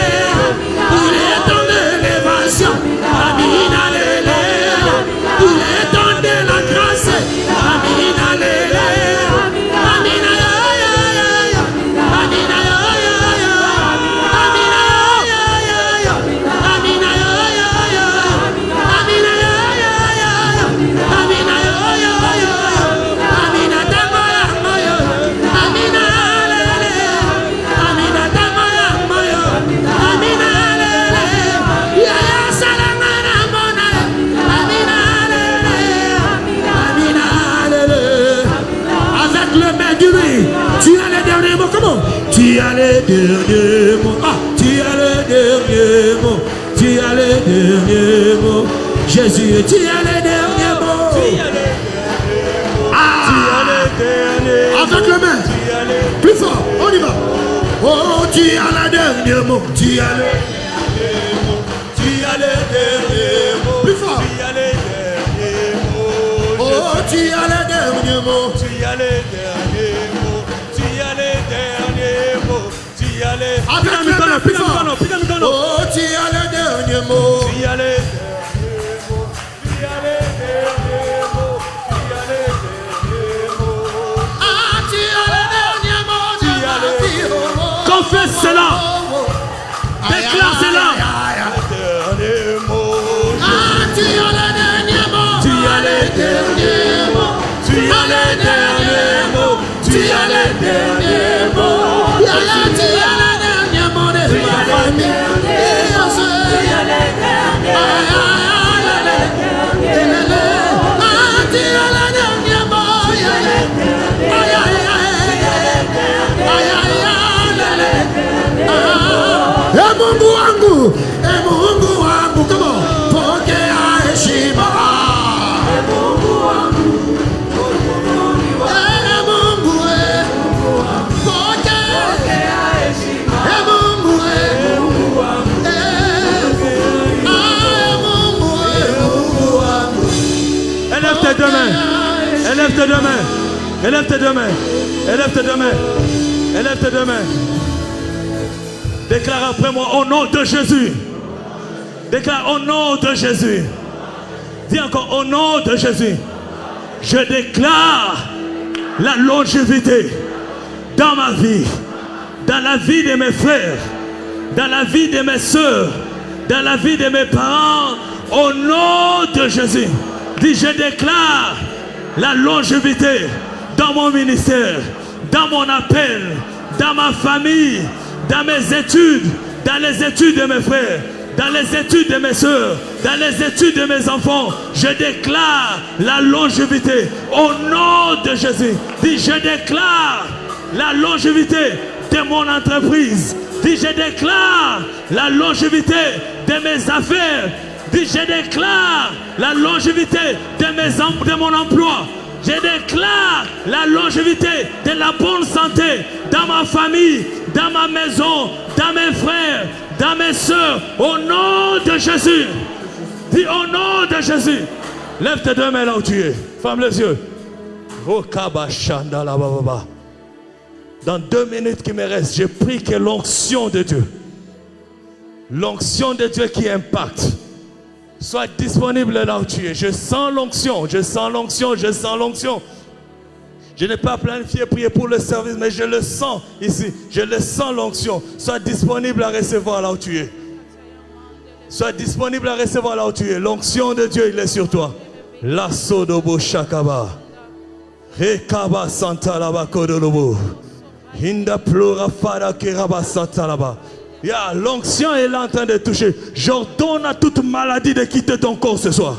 il est temps d'élévation. Amina lele, il est temps de la grâce. Amina lele, Amina ya ya ya ya, Amina ya ya ya, Amina ya ya ya, Amina ya ya ya, Amina ya ya ya, Amina ya ya ya, Amina dama ya moyo, Amina lele, Amina dama ya moyo, Amina lele, ya ya salam. Avec le main du riz, tu as les derniers mots. Comment? Tu as les derniers mots. Ah, tu as les derniers mots. Tu as les derniers mots. Jésus, tu as les derniers mots. Ah, avec le main. Plus fort, on y va. Oh, tu as les derniers mots. Tu as les derniers mots. Tu as les derniers mots. Plus fort. Tu as les derniers mots. Oh, tu as les derniers mots. Tu as les derniers mots. Tu as les derniers mots. Tu as les. Avec le main, plus fort. Oh, tu as les derniers mots. Tu as les derniers mots. Tu as les derniers mots. Tu as les derniers mots. Ah, tu as les derniers mots. Tu as les derniers mots. Confesse cela. Déclare cela. Tu as les derniers mots. Tu as les derniers mots. Tu as les derniers mots. Tu as les derniers mots. Tu as les derniers mots de ma famille. Tu as les derniers Mungu wangu, come on, pokea heshima. Mungu wangu, Mungu pokea heshima. Mungu wangu. Élève tes deux mains. Élève tes deux mains. Élève tes deux mains. Élève tes deux mains. Élève tes deux mains. Déclare après moi au nom de Jésus. Déclare au nom de Jésus. Dis encore au nom de Jésus. Je déclare la longévité dans ma vie, dans la vie de mes frères, dans la vie de mes soeurs, dans la vie de mes parents, au nom de Jésus. Dis, je déclare la longévité dans mon ministère, dans mon appel, dans ma famille, dans mes études, dans les études de mes frères, dans les études de mes soeurs, dans les études de mes enfants. Je déclare la longévité au nom de Jésus. Dis, je déclare la longévité de mon entreprise. Dis, je déclare la longévité de mes affaires. Dis, je déclare la longévité de mon emploi. Je déclare la longévité de la bonne santé dans ma famille, dans ma maison, dans mes frères, dans mes soeurs, au nom de Jésus. Dis, au nom de Jésus. Lève tes deux mains là où tu es. Ferme les yeux. Dans 2 minutes qui me restent, je prie que l'onction de Dieu qui impacte, soit disponible là où tu es. Je sens l'onction, je sens l'onction, je sens l'onction. Je n'ai pas planifié prier pour le service, mais je le sens ici. Je le sens l'onction. Sois disponible à recevoir là où tu es. Sois disponible à recevoir là où tu es. L'onction de Dieu, il est sur toi. Lasso dobo shakaba. Rekaba santa laba kodolobo. Hinda plura fara keraba santa laba. L'onction est là en train de toucher. J'ordonne à toute maladie de quitter ton corps ce soir.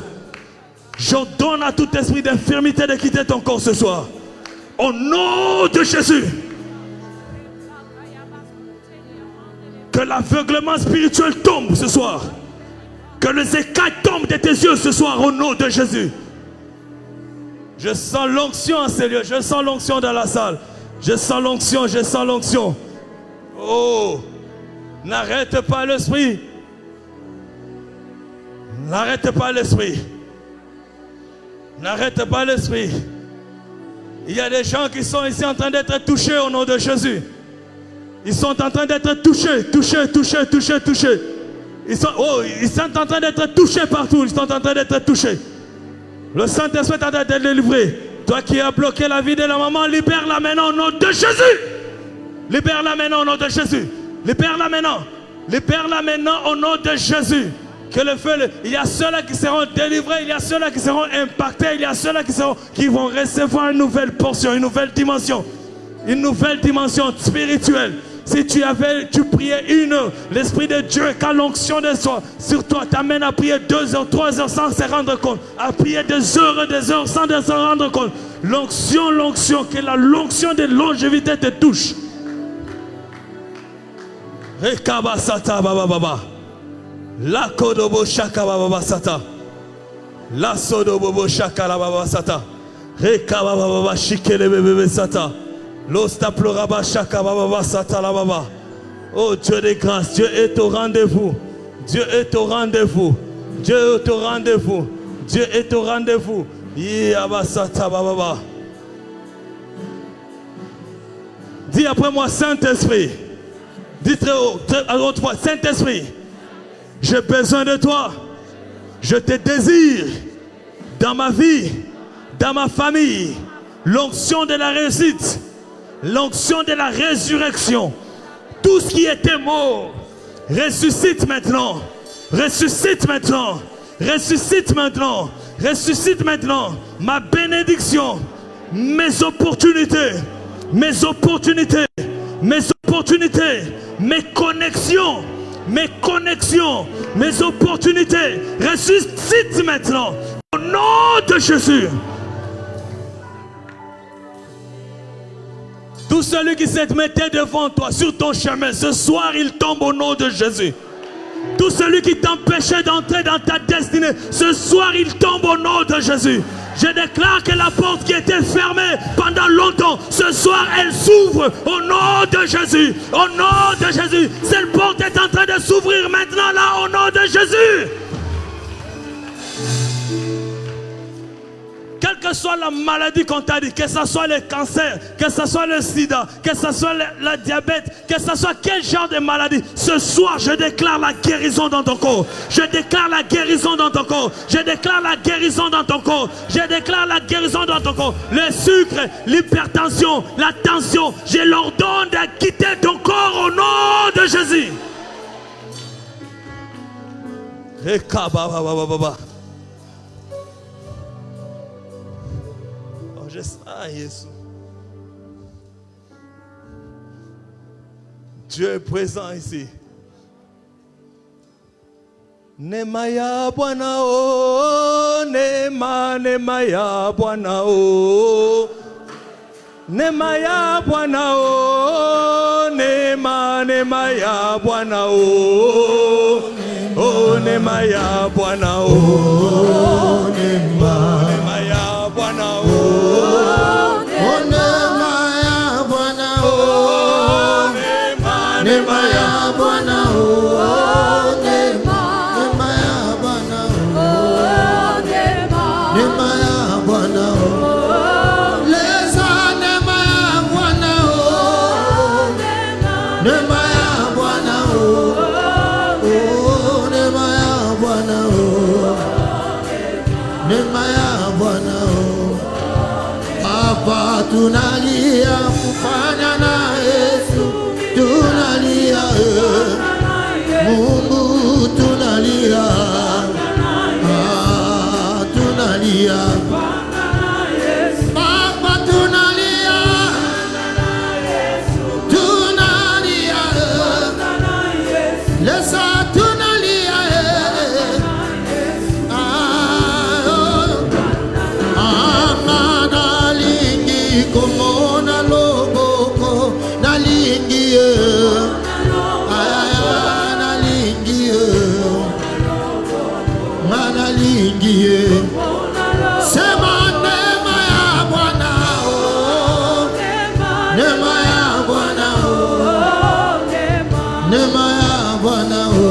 J'ordonne à tout esprit d'infirmité de quitter ton corps ce soir. Au nom de Jésus. Que l'aveuglement spirituel tombe ce soir. Que les écailles tombent de tes yeux ce soir au nom de Jésus. Je sens l'onction en ces lieux. Je sens l'onction dans la salle. Je sens l'onction, je sens l'onction. Oh, n'arrête pas l'esprit. N'arrête pas l'esprit. N'arrête pas l'esprit. Il y a des gens qui sont ici en train d'être touchés au nom de Jésus. Ils sont en train d'être touchés. Ils sont en train d'être touchés partout. Ils sont en train d'être touchés. Le Saint-Esprit est en train d'être délivré. Toi qui as bloqué la vie de la maman, libère-la maintenant au nom de Jésus. Libère-la maintenant au nom de Jésus. Libère-la maintenant. Libère-la maintenant au nom de Jésus. Que le feu, il y a ceux-là qui seront délivrés, il y a ceux-là qui seront impactés, il y a ceux-là qui vont recevoir une nouvelle portion, une nouvelle dimension spirituelle. Si tu priais 1 heure, l'Esprit de Dieu, quand l'onction de soi sur toi t'amène à prier 2 heures, 3 heures sans se rendre compte, à prier des heures sans se rendre compte. L'onction, que l'onction de longévité te touche. Rekabasata bababa. La kodobo shaka bababa sata. La sodobo shaka la bababa sata. Rekababa shikele bebe sata. L'osta ploraba shaka bababa sata la baba. Oh Dieu de grâce, Dieu est au rendez-vous. Dieu est au rendez-vous. Dieu est au rendez-vous. Dieu est au rendez-vous. Yabasata bababa. Dis après moi, Saint-Esprit. Dis très haut, à l'autre fois, Saint-Esprit, j'ai besoin de toi. Je te désire dans ma vie, dans ma famille. L'onction de la réussite, l'onction de la résurrection. Tout ce qui était mort, ressuscite maintenant. Ressuscite maintenant. Ressuscite maintenant. Ressuscite maintenant. Ma bénédiction, mes opportunités, mes opportunités, mes opportunités, mes connexions, mes opportunités, ressuscite maintenant au nom de Jésus. Tout celui qui se mettait devant toi sur ton chemin, ce soir il tombe au nom de Jésus. Tout celui qui t'empêchait d'entrer dans ta destinée, ce soir il tombe au nom de Jésus. Je déclare que la porte qui était fermée pendant longtemps, ce soir elle s'ouvre au nom de Jésus. Au nom de Jésus. Cette porte est en train de s'ouvrir maintenant là au nom de Jésus. Quelle que soit la maladie qu'on t'a dit, que ce soit le cancer, que ce soit le sida, que ce soit le diabète, que ce soit quel genre de maladie, ce soir je déclare la guérison dans ton corps. Je déclare la guérison dans ton corps. Je déclare la guérison dans ton corps. Je déclare la guérison dans ton corps. Le sucre, l'hypertension, la tension, je l'ordonne de quitter ton corps au nom de Jésus. manger ça, Jésus. Dieu est présent ici. Nemaya Bwana o, Nemaya Bwana o. Nemaya Bwana o, Nemaya Bwana o. Oh, Nemaya Bwana o. Nemaya Bwana o. Nemaya Bwana o. Nemaya Bwana o. Papa, tunalia kufanya na Yesu, tunalia Mungu, tunalia tunalia Papa, tunalia tunalia lesa tunalia como na loboko na lingie na lingie mana lingie sema neema ya Bwana o neema ya Bwana o neema ya Bwana o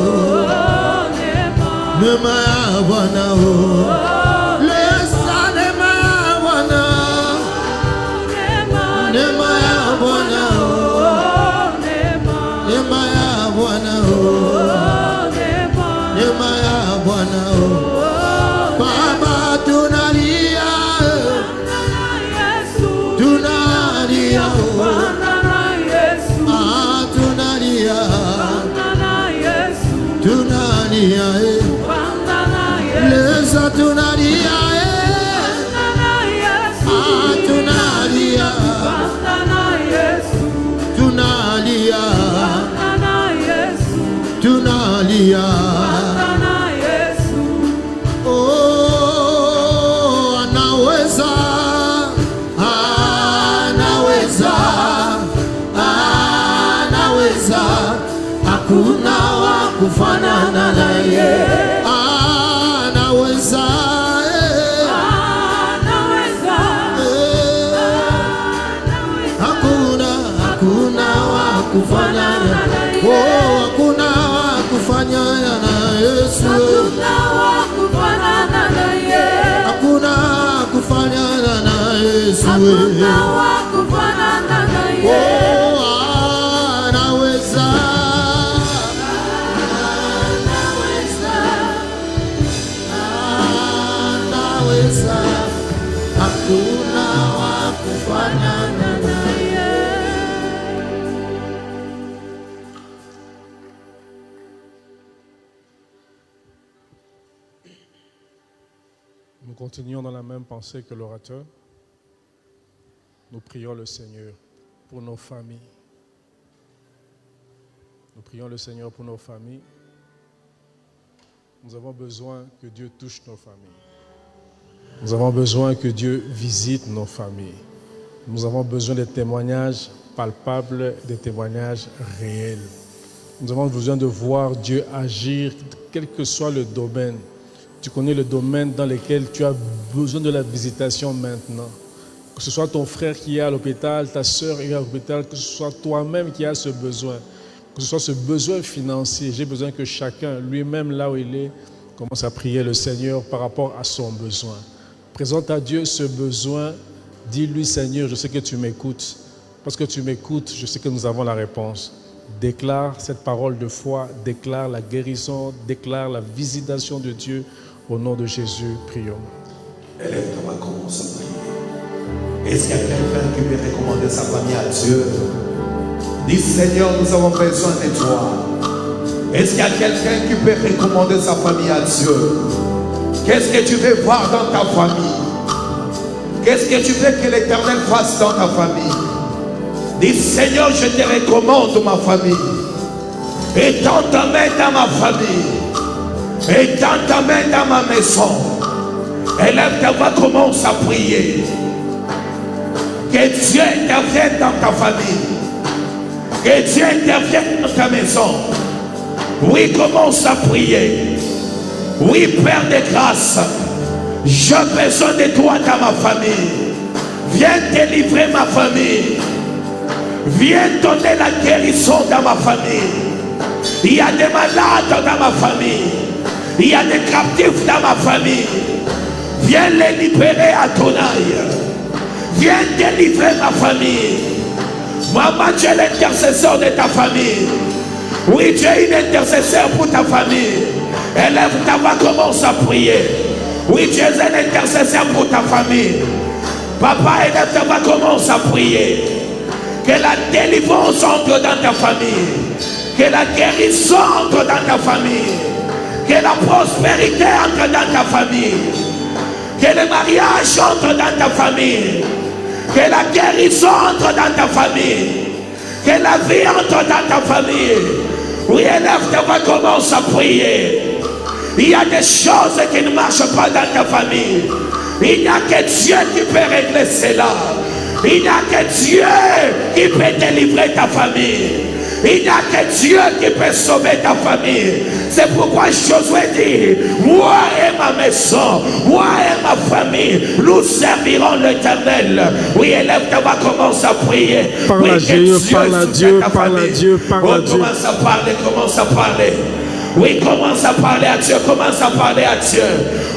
neema ya Bwana o Baba, tunalia tunalia tunalia tunalia lesa tunalia tunalia tunalia tunalia hakuna wa kufanana naye, anaweza, hakuna wa kufanana, oh, hakuna wa kufanana na Yesu, hakuna kufanana na Yesu, hakuna wa kufanana na Yesu. Nous continuons dans la même pensée que l'orateur. Nous prions le Seigneur pour nos familles. Nous prions le Seigneur pour nos familles. Nous avons besoin que Dieu touche nos familles. Nous avons besoin que Dieu visite nos familles. Nous avons besoin de témoignages palpables, des témoignages réels. Nous avons besoin de voir Dieu agir, quel que soit le domaine. Tu connais le domaine dans lequel tu as besoin de la visitation maintenant. Que ce soit ton frère qui est à l'hôpital, ta soeur qui est à l'hôpital, que ce soit toi-même qui as ce besoin, que ce soit ce besoin financier. J'ai besoin que chacun, lui-même là où il est, commence à prier le Seigneur par rapport à son besoin. Présente à Dieu ce besoin. Dis-lui, Seigneur, je sais que tu m'écoutes. Parce que tu m'écoutes, je sais que nous avons la réponse. Déclare cette parole de foi, déclare la guérison, déclare la visitation de Dieu. Au nom de Jésus, prions. Élève-toi, commence à prier. Est-ce qu'il y a quelqu'un qui peut recommander sa famille à Dieu? Dis, Seigneur, nous avons besoin de toi. Est-ce qu'il y a quelqu'un qui peut recommander sa famille à Dieu? Qu'est-ce que tu veux voir dans ta famille? Qu'est-ce que tu veux que l'Éternel fasse dans ta famille? Dis, Seigneur, je te recommande ma famille. Étends ta main dans ma famille. Étends ta main dans ma maison. Élève ta voix, commence à prier. Que Dieu intervienne dans ta famille. Que Dieu intervienne dans ta maison. Oui, commence à prier. Oui, Père de grâce, j'ai besoin de toi dans ma famille. Viens délivrer ma famille. Viens donner la guérison dans ma famille. Il y a des malades dans ma famille. Il y a des captifs dans ma famille. Viens les libérer à ton œil. Viens délivrer ma famille. Maman, tu es l'intercesseur de ta famille. Oui, tu es une intercesseur pour ta famille. Élève ta voix, commence à prier. Oui, tu es un intercesseur pour ta famille. Papa, élève ta voix, commence à prier. Que la délivrance entre dans ta famille. Que la guérison entre dans ta famille. Que la prospérité entre dans ta famille. Que le mariage entre dans ta famille. Que la guérison entre dans ta famille. Que la vie entre dans ta famille. Oui, élève ta voix, commence à prier. Il y a des choses qui ne marchent pas dans ta famille. Il n'y a que Dieu qui peut régler cela. Il n'y a que Dieu qui peut délivrer ta famille. Il n'y a que Dieu qui peut sauver ta famille. C'est pourquoi Josué dit, moi et ma maison, moi et ma famille, nous servirons l'Éternel. Oui, élève ta voix, commence à prier. Parle oui, à Dieu, parle à Dieu, parle à Dieu, parle à Dieu. Commence à parler, commence à parler. Oui, commence à parler à Dieu, commence à parler à Dieu.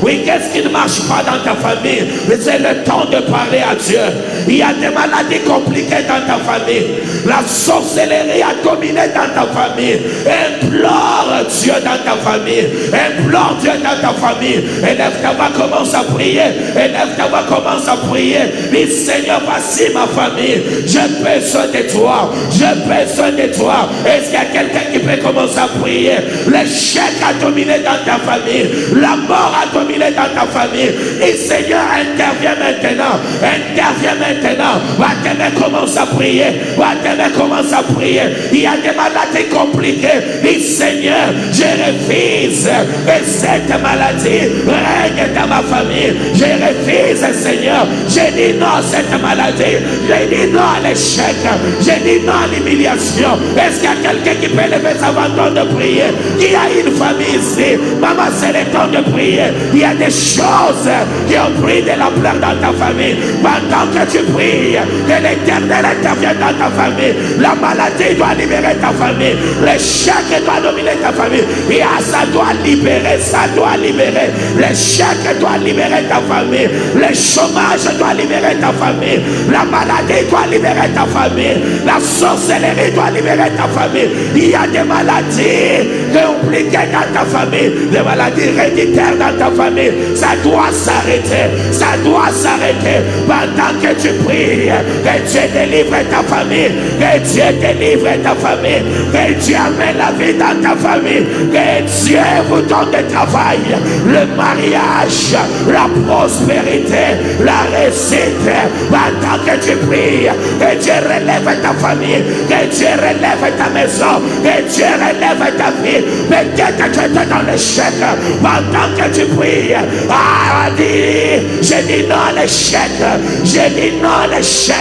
Oui, qu'est-ce qui ne marche pas dans ta famille? Mais c'est le temps de parler à Dieu. Il y a des maladies compliquées dans ta famille. La sorcellerie a dominé dans ta famille. Implore Dieu dans ta famille. Implore Dieu dans ta famille. Élève ta voix, commence à prier. Élève ta voix, commence à prier. Dis, Seigneur, voici ma famille. J'ai besoin de toi. J'ai besoin de toi. Est-ce qu'il y a quelqu'un qui peut commencer à prier? L'échec a dominé dans ta famille. La mort a dominé dans ta famille. Et Seigneur, interviens maintenant. Interviens maintenant. Vatemé commence à prier. Vatemé commence à prier. Il y a des maladies compliquées. Et Seigneur, je refuse que cette maladie règne dans ma famille. Je refuse, Seigneur. Je dis non à cette maladie. Je dis non à l'échec. Je dis non à l'humiliation. Est-ce qu'il y a quelqu'un qui peut lever sa voix de prier? Il y a une famille ici. Maman, c'est le temps de prier. Il y a des choses qui ont pris de l'ampleur dans ta famille. Pendant que tu pries, que l'Éternel intervienne dans ta famille. La maladie doit libérer ta famille. L'échec doit dominer ta famille. Et ça doit libérer, ça doit libérer. L'échec doit libérer ta famille. Le chômage doit libérer ta famille. La maladie doit libérer ta famille. La sorcellerie doit libérer ta famille. Il y a des maladies compliquées dans ta famille. Des maladies héréditaires dans ta famille. Ça doit s'arrêter. Ça doit s'arrêter. Pendant que tu pries, que Dieu délivre ta famille. Que Dieu délivre ta famille. Que Dieu amène la vie dans ta famille. Que Dieu vous donne du travail. Le mariage, la prospérité, la réussite. Pendant que tu pries, que Dieu relève ta famille. Que Dieu relève ta maison. Que Dieu relève ta vie. Peut-être que tu es dans l'échec. Pendant que tu pries, je dis non à l'échec. Je dis non à l'échec.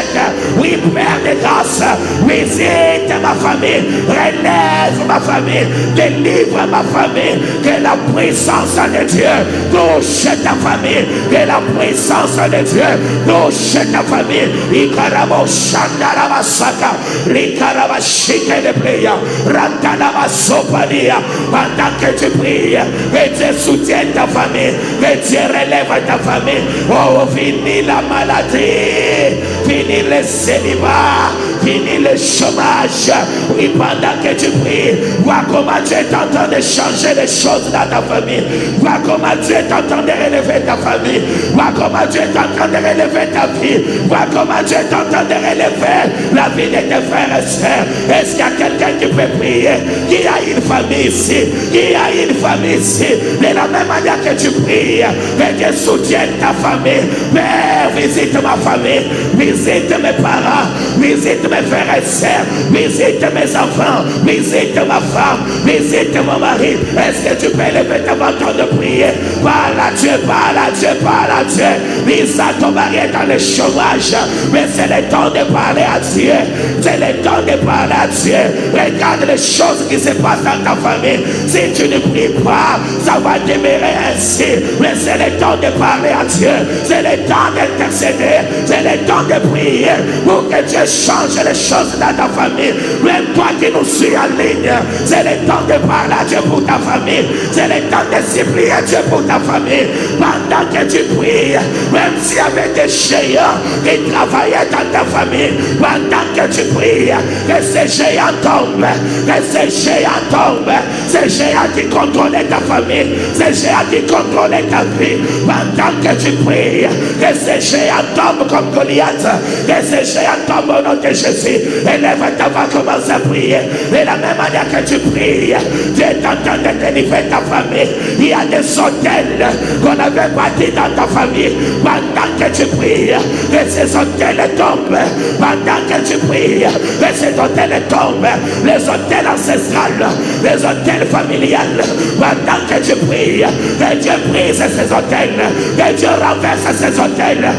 Oui, Père de grâce, visite ma famille. Relève ma famille. Délivre ma famille. Que la puissance de Dieu touche ta famille. Que la puissance de Dieu touche ta famille. Ikarabo Shandaraba Saka. Rikaraba Shike de Playa. Rantanaba Sopania. Pendant que tu pries, que Dieu soutienne ta famille. Que Dieu relève ta famille. Oh, fini la maladie. Fini le célibat. Fini le chômage. Oui, pendant que tu pries, vois comment Dieu est en train de changer les choses dans ta famille. Vois comment Dieu est en train de relever ta famille. Vois comment Dieu est en train de relever ta vie. Vois comment Dieu est en train de relever la vie de tes frères et sœurs. Est-ce qu'il y a quelqu'un qui peut prier? Qui a une famille ici? Qui a une famille ici? De la même manière que tu pries, que Dieu soutienne ta famille. Père, visite ma famille, visite mes parents, visite mes frères et sœurs, visite mes enfants, visite ma femme, visite mon mari. Est-ce que tu peux lever ta main de prier? Parle à Dieu, parle à Dieu, parle à Dieu. Mise à ton mari est dans le chômage, mais c'est le temps de parler à Dieu. C'est le temps de parler à Dieu. Regarde les choses qui se passent dans ta famille. Si tu ne pries pas, ça va demeurer ainsi. Mais c'est le temps de parler à Dieu. C'est le temps d'intercéder. C'est le temps de prier pour que Dieu change les choses dans ta famille. Même toi qui nous suis en ligne, c'est le temps de parler à Dieu pour ta famille. C'est le temps de supplier Dieu pour ta famille. Pendant que tu pries, même s'il y avait des géants qui travaillaient dans ta famille, pendant que tu pries, que ces géants tombent, que ces géants tombent, ces géants qui contrôlaient ta famille, ces géants qui contrôlaient ta vie, pendant que tu pries, que ces géants tombent comme Goliath, que ces géants tombent au nom de Jésus. Élève ta voix, commence à prier. De la même manière que tu pries, Dieu est en train de délivrer ta famille. Il y a des hôtels qu'on avait bâtis dans ta famille. Pendant que tu pries, que ces hôtels tombent. Pendant que tu pries, que ces hôtels tombent. Les hôtels ancestrales, les hôtels familiales. Pendant que tu pries, que Dieu brise ces hôtels, que Dieu renverse ces hôtels.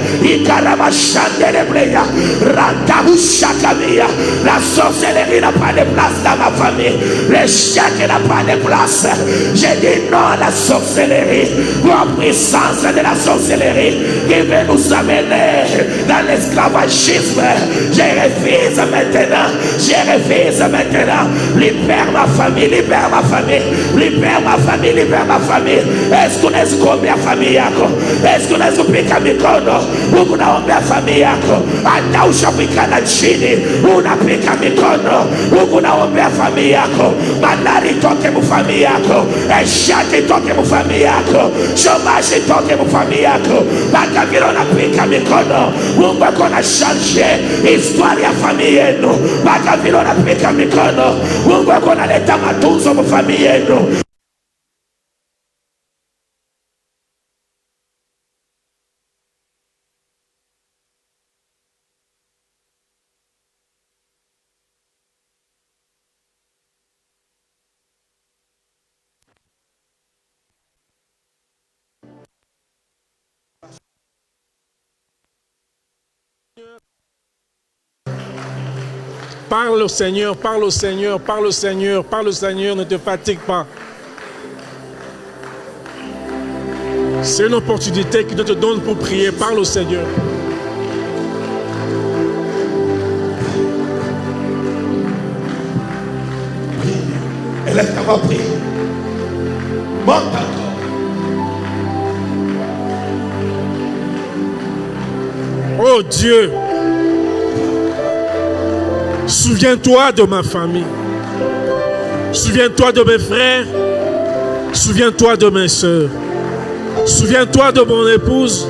La sorcellerie n'a pas de place dans ma famille. L'échec n'a pas de place. J'ai dit non à la sorcellerie. La puissance de la sorcellerie qui veut nous amener dans l'esclavagisme. Je refuse maintenant. Je refuse maintenant. Libère ma famille, libère ma famille, libère ma famille, libère ma famille. Est-ce qu'on est combien famille yako? Est-ce qu'on est kupika mikono? Unaombea famille yako. Hata ushapikana chini, unapika mikono. Unaombea famille yako. Bandari toke mu famille yako. Eshati toke mu famille yako. Chômage toke mu famille yako. Baka vile unapika mikono. Mungu akona changer histoire ya famille yenu. Baka vile unapika mikono. Mungu akona leta matunzo mu famille yenu. Parle au Seigneur, parle au Seigneur, parle au Seigneur, parle au Seigneur, ne te fatigue pas. C'est une opportunité qu'il te donne pour prier, parle au Seigneur. Élève ta voix, prie. Monte encore. Oh Dieu, souviens-toi de ma famille. Souviens-toi de mes frères. Souviens-toi de mes sœurs. Souviens-toi de mon épouse.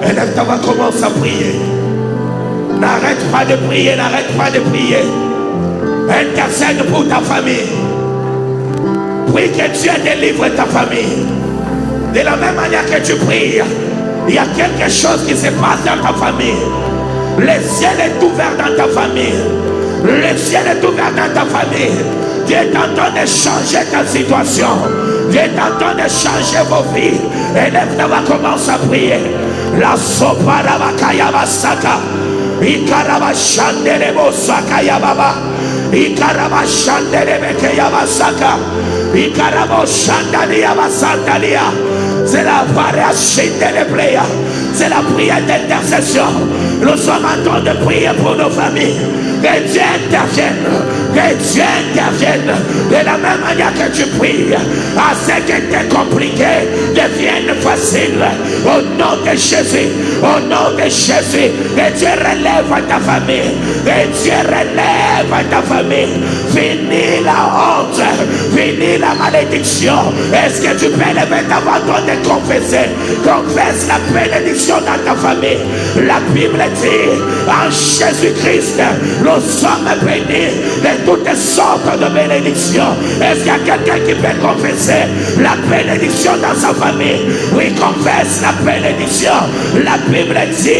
Élève ta voix, commence à prier. N'arrête pas de prier, n'arrête pas de prier. Intercède pour ta famille. Prie que Dieu délivre ta famille. De la même manière que tu pries, il y a quelque chose qui se passe dans ta famille. Le ciel est ouvert dans ta famille. Le ciel est ouvert dans ta famille. Dieu est en train de changer ta situation. Dieu est en train de changer vos vies. Élève ta voix, commence à prier. La sopa la bakaya basaka. Ikarabashandere bosaka ya baba. Ikarabashandere beke ya basaka. Ikarabashandere ya basandalia. C'est la variation de prière. C'est la prière d'intercession. Nous sommes en train de prier pour nos familles. Que Dieu intervienne. Que Dieu intervienne. De la même manière que tu pries, à ce qui était compliqué devienne facile. Au nom de Jésus. Au nom de Jésus. Que Dieu relève ta famille. Que Dieu relève ta famille. Finis la honte. Finis la malédiction. Est-ce que tu peux lever ta voix de confesser? Confesse la bénédiction dans ta famille. La Bible dit en Jésus-Christ, nous sommes bénis de toutes sortes de bénédictions. Est-ce qu'il y a quelqu'un qui peut confesser la bénédiction dans sa famille? Oui, confesse la bénédiction. La Bible dit,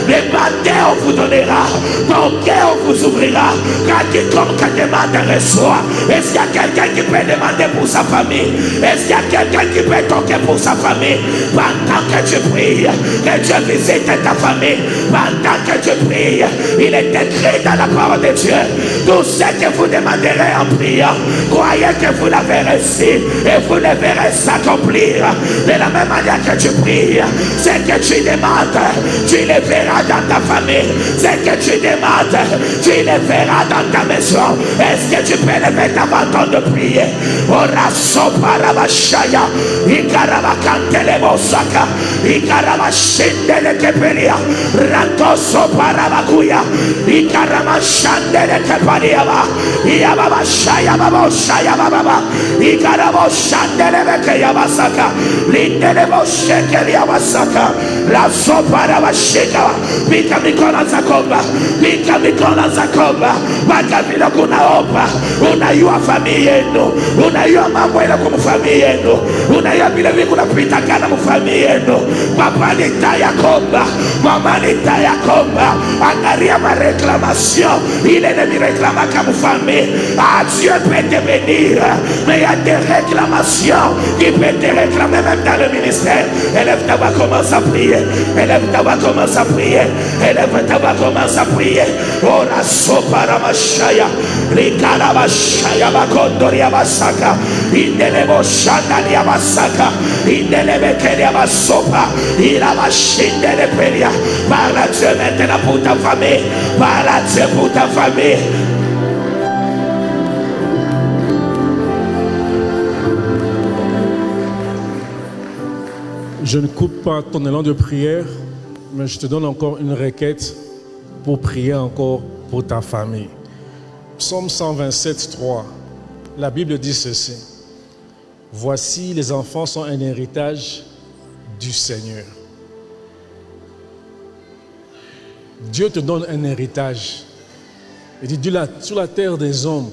demandez, on vous donnera. Toquez, on vous ouvrira. Car quiconque demande reçoit. Est-ce qu'il y a quelqu'un qui peut demander pour sa famille? Est-ce qu'il y a quelqu'un qui peut toquer pour sa famille? Pendant que tu pries, que Dieu visite ta famille. Pendant que tu pries, il est écrit dans la parole de Dieu, tout ce que vous demanderez en priant, croyez que vous l'avez reçu et vous le verrez s'accomplir. De la même manière que tu pries, ce que tu demandes, tu le verras dans ta famille. Ce que tu demandes, tu le verras dans ta maison. Est-ce que tu peux lever ta main de prier? Ora soparabashaya, ikarabakantele bosaka, ikarabashindele kepelia, ranto soparabakuya, ikaramashande kepaniaba, iababashaya baboshaya bababa, ikaraboshandele bekeyabasaka, lindele boshekeliabasaka, la soparabashika, pika mikono za komba, pika mikono za komba, mpaka vile kunaomba, unayua familia yenu, unayua mambo yenu kumfamilia yenu, unayua vile vile kunapita kana mfamilia yenu, papa nitaya komba, mama nitaya komba, angalia ma réclamation, il est de me réclamer comme famille, ah Dieu peut te bénir, mais il y a des réclamations qui peuvent te réclamer même dans le ministère. Élève ta voix, commence à prier, élève ta voix, commence à prier, élève ta voix, commence à prier. Oh la sopa ramashaya, likarabashaya bakondoria basaka, indelebo shandalia basaka, indelebekele basopa, ilabashindele pelia. Parle à Dieu maintenant pour ta famille, parle à Dieu pour ta famille. Je ne coupe pas ton élan de prière, mais je te donne encore une requête pour prier encore pour ta famille. Psaume 127, 3. La Bible dit ceci. Voici, les enfants sont un héritage du Seigneur. Dieu te donne un héritage. Il dit, sur la terre des hommes,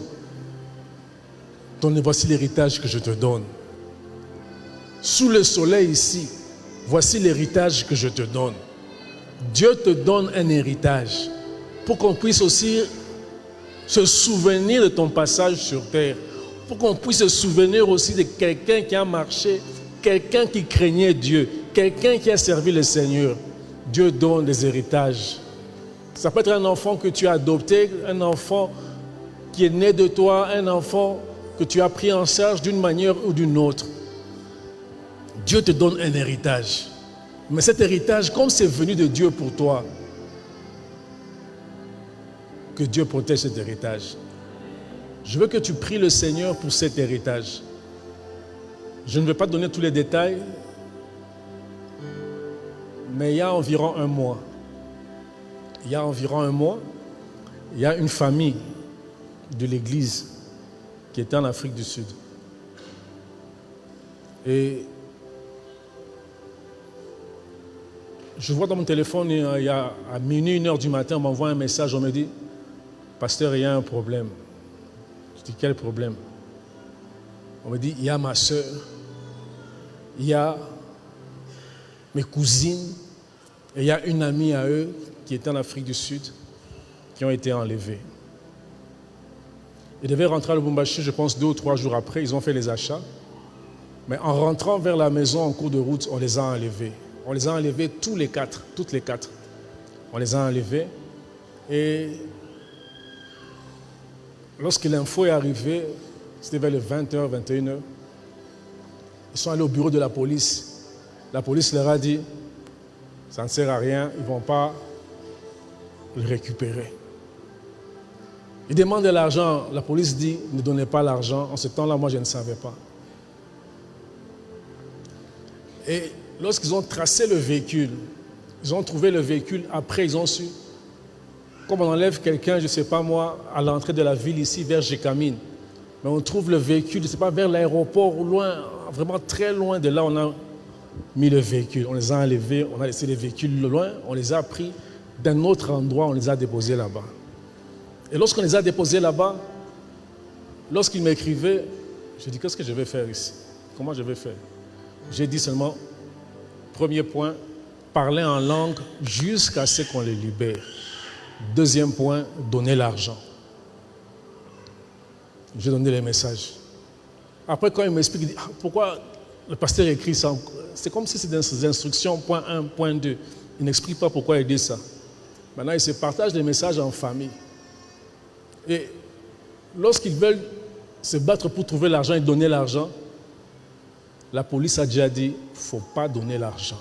voici l'héritage que je te donne. Sous le soleil ici, voici l'héritage que je te donne. Dieu te donne un héritage pour qu'on puisse aussi se souvenir de ton passage sur terre, pour qu'on puisse se souvenir aussi de quelqu'un qui a marché, quelqu'un qui craignait Dieu, quelqu'un qui a servi le Seigneur. Dieu donne des héritages. Ça peut être un enfant que tu as adopté, un enfant qui est né de toi, un enfant que tu as pris en charge d'une manière ou d'une autre. Dieu te donne un héritage. Mais cet héritage, comme c'est venu de Dieu pour toi, que Dieu protège cet héritage. Je veux que tu pries le Seigneur pour cet héritage. Je ne vais pas te donner tous les détails, mais il y a environ un mois, il y a une famille de l'église qui était en Afrique du Sud. Et je vois dans mon téléphone, il y a à minuit, 1h du matin, on m'envoie un message, on me dit, pasteur, il y a un problème. Je dis, quel problème? On me dit, il y a ma soeur, il y a mes cousines, et il y a une amie à eux qui était en Afrique du Sud, qui ont été enlevés. Ils devaient rentrer à Lubumbashi, je pense 2 ou 3 jours après, ils ont fait les achats. Mais en rentrant vers la maison en cours de route, on les a enlevés. On les a enlevés toutes les quatre. On les a enlevés. Et lorsque l'info est arrivée, c'était vers les 20h, 21h, ils sont allés au bureau de la police. La police leur a dit, ça ne sert à rien, ils ne vont pas le récupérer. Ils demandent de l'argent. La police dit, ne donnez pas l'argent. En ce temps-là, moi, je ne savais pas. Et lorsqu'ils ont tracé le véhicule, ils ont trouvé le véhicule. Après, ils ont su, comme on enlève quelqu'un, je ne sais pas moi, à l'entrée de la ville ici, vers Gécamine. Mais on trouve le véhicule, je ne sais pas, vers l'aéroport, loin, vraiment très loin de là, on a mis le véhicule. On les a enlevés, on a laissé les véhicules loin, on les a pris d'un autre endroit, on les a déposés là-bas. Et lorsqu'on les a déposés là-bas, lorsqu'ils m'écrivaient, j'ai dit, qu'est-ce que je vais faire ici? Comment je vais faire? J'ai dit seulement, premier point, parler en langue jusqu'à ce qu'on les libère. Deuxième point, donner l'argent. J'ai donné les messages. Après, quand il m'explique, il dit, pourquoi le pasteur écrit ça? C'est comme si c'était des instructions, point 1, point 2. Il n'explique pas pourquoi il dit ça. Maintenant, il se partage les messages en famille. Et lorsqu'ils veulent se battre pour trouver l'argent et donner l'argent, la police a déjà dit, il ne faut pas donner l'argent.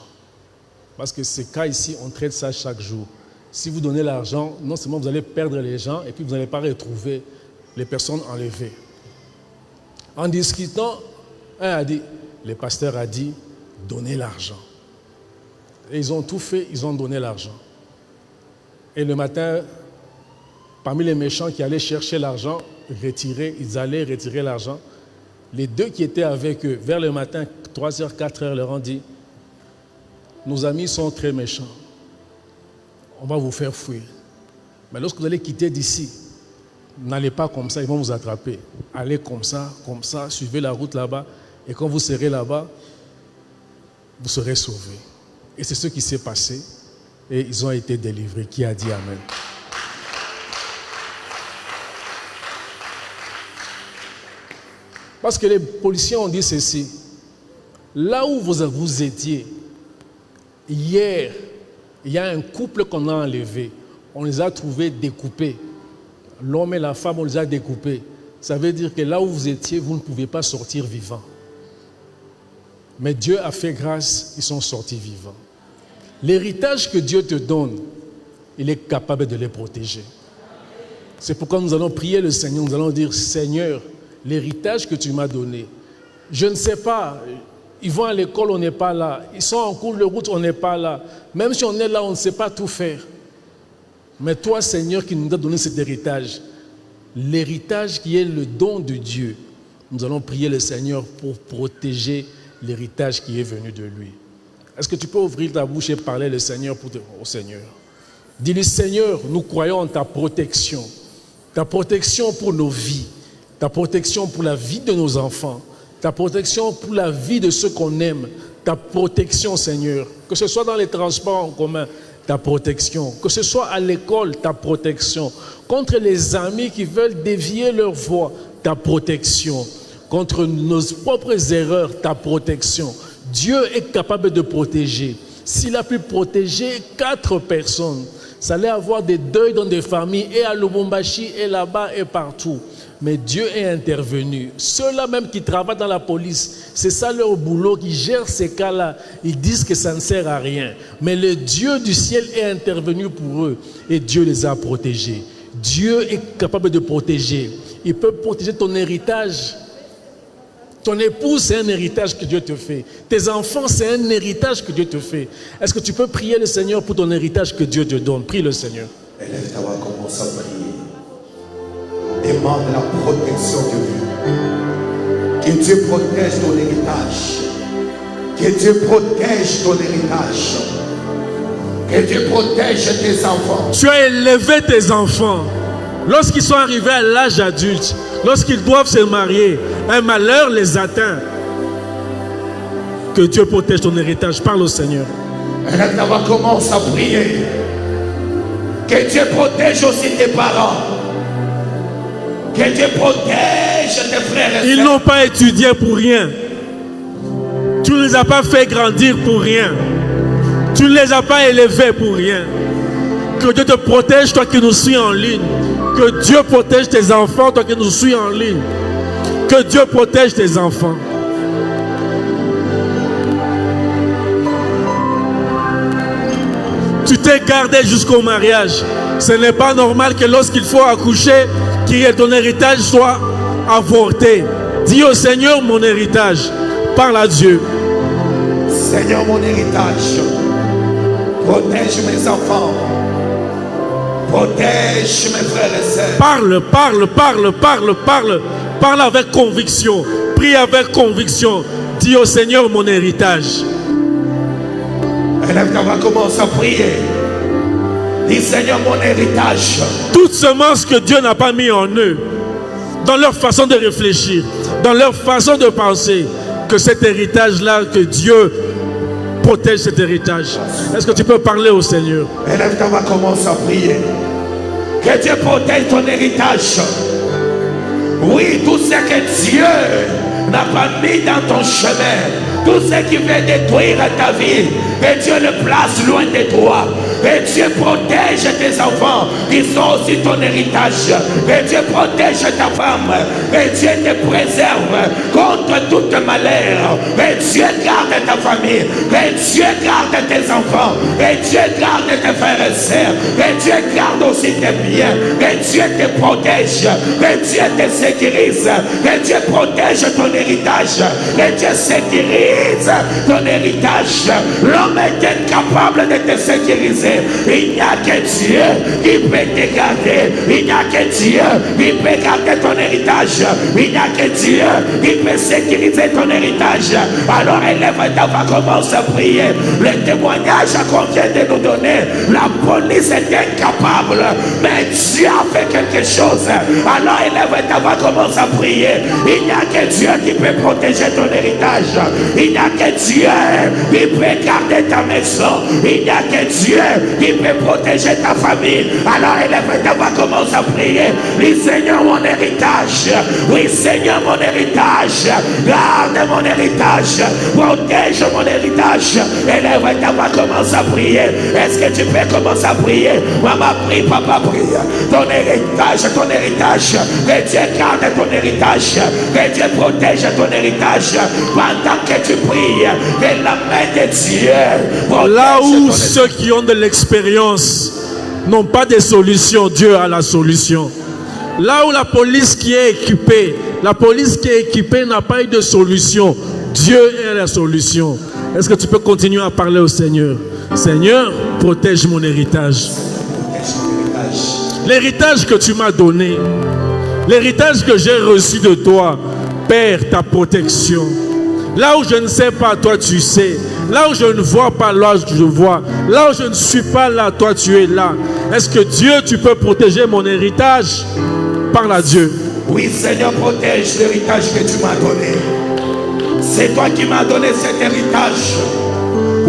Parce que ces cas ici, on traite ça chaque jour. Si vous donnez l'argent, non seulement vous allez perdre les gens, et puis vous n'allez pas retrouver les personnes enlevées. En discutant, un a dit, le pasteur a dit, donnez l'argent. Et ils ont tout fait, ils ont donné l'argent. Et le matin, parmi les méchants qui allaient chercher l'argent, ils allaient retirer l'argent. Les deux qui étaient avec eux, vers le matin, 3h, 4h, leur ont dit, nos amis sont très méchants. On va vous faire fuir. Mais lorsque vous allez quitter d'ici, n'allez pas comme ça, ils vont vous attraper. Allez comme ça, suivez la route là-bas. Et quand vous serez là-bas, vous serez sauvés. Et c'est ce qui s'est passé. Et ils ont été délivrés. Qui a dit Amen? Parce que les policiers ont dit ceci. Là où vous étiez, hier, il y a un couple qu'on a enlevé. On les a trouvés découpés. L'homme et la femme, on les a découpés. Ça veut dire que là où vous étiez, vous ne pouvez pas sortir vivants. Mais Dieu a fait grâce, ils sont sortis vivants. L'héritage que Dieu te donne, il est capable de les protéger. C'est pourquoi nous allons prier le Seigneur, nous allons dire, Seigneur, l'héritage que tu m'as donné, je ne sais pas, ils vont à l'école, on n'est pas là, ils sont en cours de route, on n'est pas là. Même si on est là, on ne sait pas tout faire. Mais toi, Seigneur, qui nous as donné cet héritage, l'héritage qui est le don de Dieu, nous allons prier le Seigneur pour protéger l'héritage qui est venu de lui. Est-ce que tu peux ouvrir ta bouche et parler le Seigneur au Seigneur? Dis-lui, Seigneur, nous croyons en ta protection pour nos vies, ta protection pour la vie de nos enfants, ta protection pour la vie de ceux qu'on aime, ta protection, Seigneur, que ce soit dans les transports en commun, ta protection, que ce soit à l'école, ta protection, contre les amis qui veulent dévier leur voie, ta protection, contre nos propres erreurs, ta protection. Dieu est capable de protéger. S'il a pu protéger 4 personnes, ça allait avoir des deuils dans des familles, et à Lubumbashi, et là-bas, et partout. Mais Dieu est intervenu. Ceux-là même qui travaillent dans la police, c'est ça leur boulot, qui gèrent ces cas-là. Ils disent que ça ne sert à rien. Mais le Dieu du ciel est intervenu pour eux, et Dieu les a protégés. Dieu est capable de protéger. Il peut protéger ton héritage. Ton épouse, c'est un héritage que Dieu te fait. Tes enfants, c'est un héritage que Dieu te fait. Est-ce que tu peux prier le Seigneur pour ton héritage que Dieu te donne? Prie le Seigneur. Élève ta voix, commence à prier. Demande la protection de Dieu. Que Dieu protège ton héritage. Que Dieu protège ton héritage. Que Dieu protège tes enfants. Tu as élevé tes enfants. Lorsqu'ils sont arrivés à l'âge adulte, lorsqu'ils doivent se marier, un malheur les atteint. Que Dieu protège ton héritage. Parle au Seigneur. Élève ta voix, commence à prier. Que Dieu protège aussi tes parents. Que Dieu protège tes frères et Ils sœurs. n'ont pas étudié pour rien. Tu ne les as pas fait grandir pour rien. Tu ne les as pas élevés pour rien. Que Dieu te protège, toi qui nous suis en ligne. Que Dieu protège tes enfants, toi qui nous suis en ligne. Que Dieu protège tes enfants. Tu t'es gardé jusqu'au mariage. Ce n'est pas normal que lorsqu'il faut accoucher, qu'il y ait ton héritage soit avorté. Dis au Seigneur mon héritage. Parle à Dieu. Seigneur, mon héritage, protège mes enfants, protège mes frères et sœurs. Parle, parle, parle, parle, parle. Parle avec conviction. Prie avec conviction. Dis au Seigneur mon héritage. Élève ta voix, commence à prier. Dis Seigneur, mon héritage. Toute semence que Dieu n'a pas mis en eux, dans leur façon de réfléchir, dans leur façon de penser, que cet héritage-là, que Dieu protège cet héritage. Est-ce que tu peux parler au Seigneur? Élève ta voix, commence à prier. Que Dieu protège ton héritage. Oui, tout ce que Dieu n'a pas mis dans ton chemin, tout ce qui veut détruire ta vie, et Dieu le place loin de toi. Et Dieu protège tes enfants qui sont aussi ton héritage. Et Dieu protège ta femme. Et Dieu te préserve contre tout malheur. Et Dieu garde ta famille. Et Dieu garde tes enfants. Et Dieu garde tes frères et sœurs. Et Dieu garde aussi tes biens. Et Dieu te protège. Et Dieu te sécurise. Et Dieu protège ton héritage. Et Dieu sécurise ton héritage. L'homme est incapable de te sécuriser. Il n'y a que Dieu qui peut te garder. Il n'y a que Dieu qui peut garder ton héritage. Il n'y a que Dieu qui peut sécuriser ton héritage. Alors élève ta voix, commence à prier. Le témoignage qu'on vient de nous donner, la police est incapable, mais Dieu a fait quelque chose. Alors élève ta voix, commence à prier. Il n'y a que Dieu qui peut protéger ton héritage. Il n'y a que Dieu qui peut garder ta maison. Il n'y a que Dieu qui peut protéger ta famille. Alors élève ta voix, commence à prier. Oui Seigneur, mon héritage. Oui Seigneur, mon héritage. Garde mon héritage. Protège mon héritage. Élève ta voix, commence à prier. Est-ce que tu peux commencer à prier? Maman prie, papa prie. Ton héritage, ton héritage. Que Dieu garde ton héritage. Que Dieu protège ton héritage. Pendant que tu pries, que la main de Dieu protège. Là où ceux qui ont de l'expérience n'ont pas de solution, Dieu a la solution. Là où la police qui est équipée, n'a pas eu de solution, Dieu est la solution. Est-ce que tu peux continuer à parler au Seigneur? Seigneur, protège mon héritage. L'héritage que tu m'as donné, l'héritage que j'ai reçu de toi, Père, ta protection. Là où je ne sais pas, toi tu sais. Là où je ne vois pas, là je vois. Là où je ne suis pas là, toi tu es là. Est-ce que Dieu, tu peux protéger mon héritage? Parle à Dieu. Oui Seigneur, protège l'héritage que tu m'as donné. C'est toi qui m'as donné cet héritage.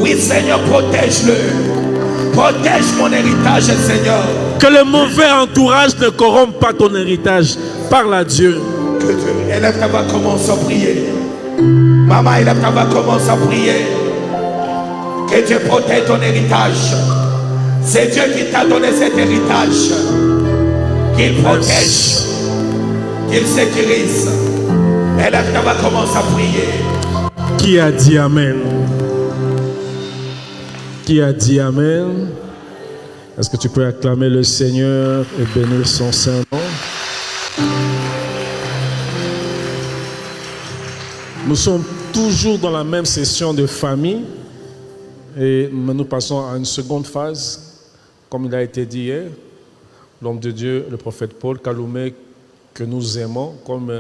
Oui Seigneur, protège-le. Protège mon héritage, Seigneur. Que le mauvais entourage ne corrompe pas ton héritage. Parle à Dieu. Que Dieu élève ta voix, commence à prier. Maman, élève ta voix, commence à prier. Que Dieu protège ton héritage. C'est Dieu qui t'a donné cet héritage. Qu'il protège, qu'il sécurise. Élève ta voix, commence à prier. Qui a dit Amen? Qui a dit Amen? Est-ce que tu peux acclamer le Seigneur et bénir son saint nom? Nous sommes toujours dans la même session de famille et nous passons à une seconde phase, comme il a été dit hier. L'homme de Dieu, le prophète Paul Kaloumé, que nous aimons, comme